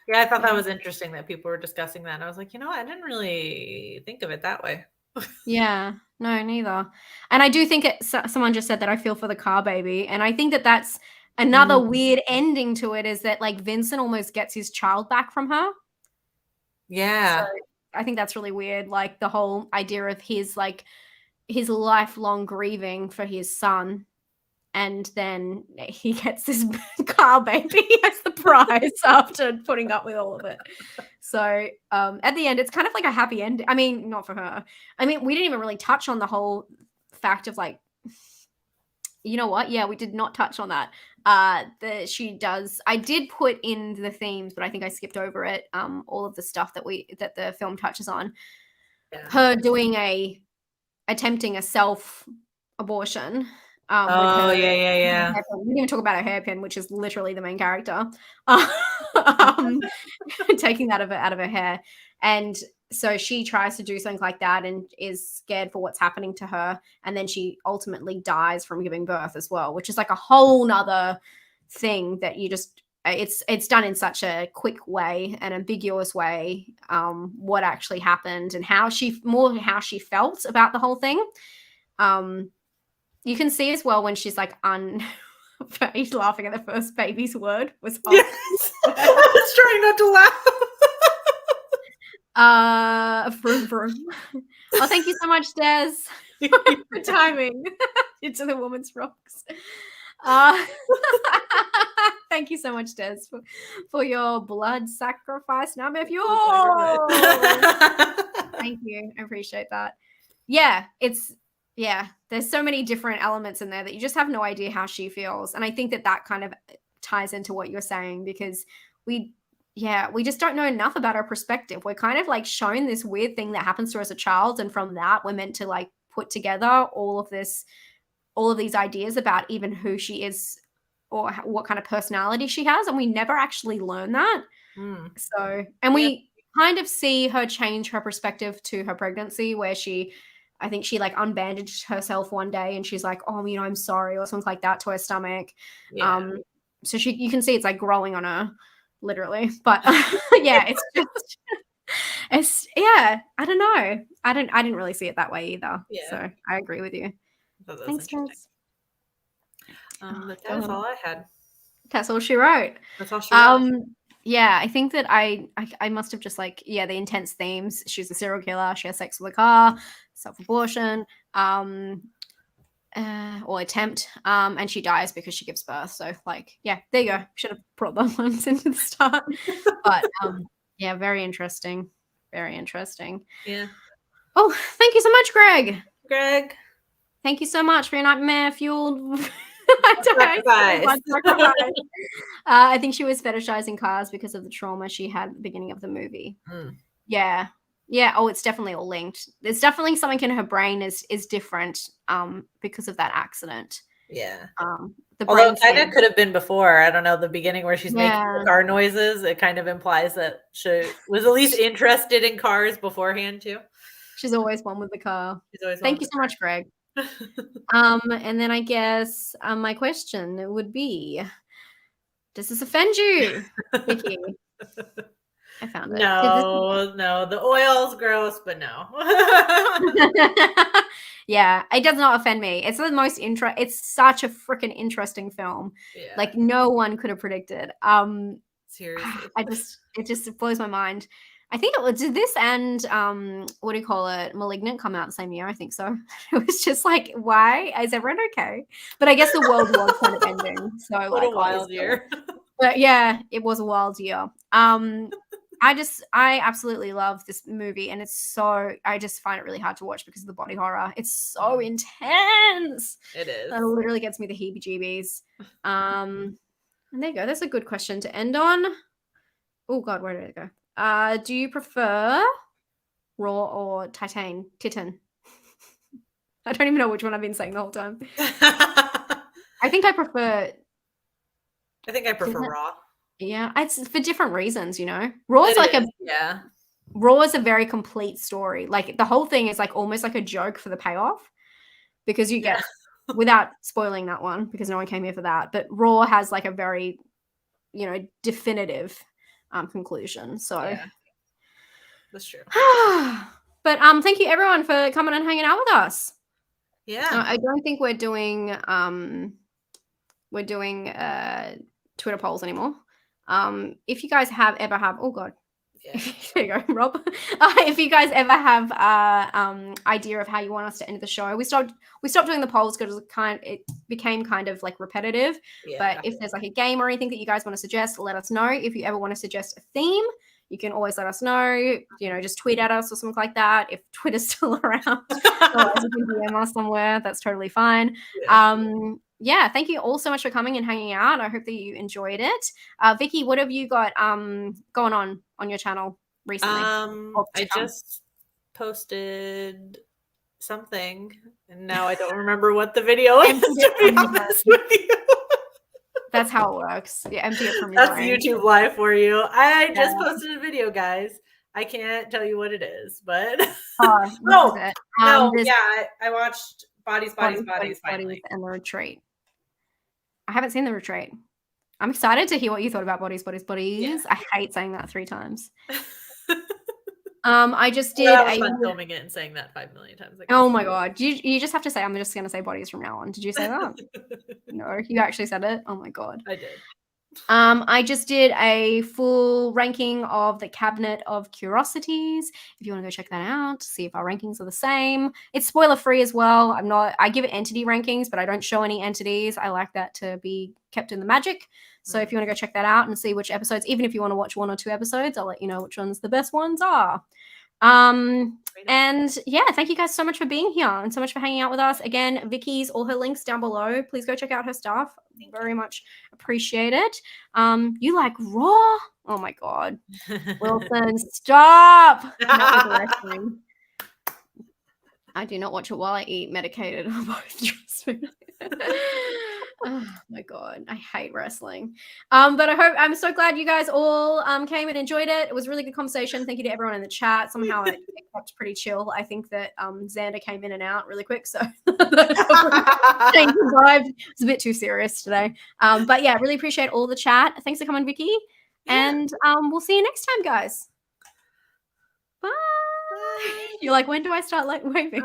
Yeah, I thought that was interesting that people were discussing that. And I was like, you know what? I didn't really think of it that way. Yeah, no, neither. And I do think someone just said that I feel for the car baby. And I think that that's another weird ending to it, is that like Vincent almost gets his child back from her. Yeah. So I think that's really weird. Like the whole idea of his lifelong grieving for his son, and then he gets this car baby as the prize after putting up with all of it. So at the end, it's kind of like a happy end. I mean, not for her. I mean, we didn't even really touch on the whole fact of like, you know what? Yeah, we did not touch on that. That she does. I did put in the themes, but I think I skipped over it. All of the stuff that the film touches on. Yeah. Her attempting a self-abortion. Yeah. We didn't even talk about her hairpin, which is literally the main character. Taking that out of her hair. And so she tries to do something like that and is scared for what's happening to her. And then she ultimately dies from giving birth as well, which is like a whole nother thing that you just, it's done in such a quick way, an ambiguous way, what actually happened and how she felt about the whole thing. You can see as well when she's like he's laughing at the first baby's word was yes. I was trying not to laugh. Vroom vroom. Oh, thank you so much, Des, for timing into the woman's rocks. Thank you so much, Des, for your blood sacrifice. Now I'm of yours. Thank you. I appreciate that. Yeah, it's yeah, there's so many different elements in there that you just have no idea how she feels. And I think that kind of ties into what you're saying, because we just don't know enough about her perspective. We're kind of like shown this weird thing that happens to her as a child, and from that we're meant to like put together all of these ideas about even who she is or what kind of personality she has, and we never actually learn that. So, and we kind of see her change her perspective to her pregnancy, where I think she like unbandaged herself one day and she's like, oh, I'm sorry, or something like that to her stomach. So you can see it's like growing on her, literally. But yeah, I don't know. I didn't really see it that way either. Yeah. So I agree with you. Thanks, guys. But that was all I had. That's all she wrote. That's all she wrote. Yeah, I think that I must have just like, the intense themes. She's a serial killer. She has sex with a car, self-abortion, or attempt, and she dies because she gives birth. So like, yeah, there you go. Should have brought those ones into the start. But yeah, very interesting. Very interesting. Yeah. Oh, thank you so much, Greg. Greg. Thank you so much for your nightmare fueled. I think she was fetishizing cars because of the trauma she had at the beginning of the movie. Yeah. Oh, it's definitely all linked. There's definitely something in her brain is different because of that accident. Yeah. Although it kind of could have been before. I don't know, the beginning where she's making the car noises. It kind of implies that she was at least interested in cars beforehand too. She's always one with the car. Thank you so much, Greg. And then I guess my question would be, does this offend you, Vicky? I found it. No, the oil's gross, but no. Yeah, it does not offend me. It's the most it's such a freaking interesting film. Yeah. Like no one could have predicted. Seriously. It just blows my mind. I think did this and what do you call it? Malignant come out the same year? I think so. It was just like, why? Is everyone okay? But I guess the world was kind of ending. So what like, a wild year. But yeah, it was a wild year. I absolutely love this movie, and I just find it really hard to watch because of the body horror. It's so intense. It is. It literally gets me the heebie-jeebies. And there you go. That's a good question to end on. Oh God, where did it go? Do you prefer Raw or Titane? I don't even know which one I've been saying the whole time. I think I prefer Raw. Yeah, it's for different reasons, Raw is Raw is a very complete story. Like the whole thing is like almost like a joke for the payoff, because you get without spoiling that one because no one came here for that. But Raw has like a very, definitive conclusion. So that's true. But thank you everyone for coming and hanging out with us. Yeah. I don't think we're doing Twitter polls anymore. If you guys ever have oh God. Yeah. There you go, Rob. If you guys ever have idea of how you want us to end the show, we stopped doing the polls because it became kind of like repetitive. Yeah. But if there's like a game or anything that you guys want to suggest, let us know. If you ever want to suggest a theme, you can always let us know. Just tweet at us or something like that. If Twitter's still around, otherwise you can DM us somewhere. That's totally fine. Yeah. Thank you all so much for coming and hanging out. I hope that you enjoyed it. Vicky, what have you got going on your channel recently? I just posted something and now I don't remember what the video is, to be honest with you. That's how it works. Yeah, empty it from your That's brain. YouTube Live for you. I just posted a video, guys. I can't tell you what it is, but I watched Bodies, finally. And The Retreat. I haven't seen The Retreat. I'm excited to hear what you thought about Bodies. Yeah. I hate saying that 3 times. I just did. That was fun filming it and saying that 5 million times. Oh my God. You just have to say, I'm just going to say Bodies from now on. Did you say that? No, you actually said it. Oh my God. I did. I just did a full ranking of the Cabinet of Curiosities. If you want to go check that out, see if our rankings are the same. It's spoiler free as well. I give it entity rankings, but I don't show any entities. I like that to be kept in the magic. So if you want to go check that out and see which episodes, even if you want to watch 1 or 2 episodes, I'll let you know which ones the best ones are. And yeah, thank you guys so much for being here and so much for hanging out with us. Again, Vicky's, all her links down below. Please go check out her stuff. Very much appreciate it. You like Raw? Oh my God. Wilson, stop. Not with the wrestling. I do not watch it while I eat medicated or both. Trust me. Oh my God, I hate wrestling. But I'm so glad you guys all came and enjoyed it. It was a really good conversation. Thank you to everyone in the chat. Somehow it kept pretty chill. I think that Xander came in and out really quick, so changed the vibe. It's a bit too serious today. But yeah, really appreciate all the chat. Thanks for coming, Vicky. Yeah. And we'll see you next time, guys. Bye. You're like, when do I start like waving?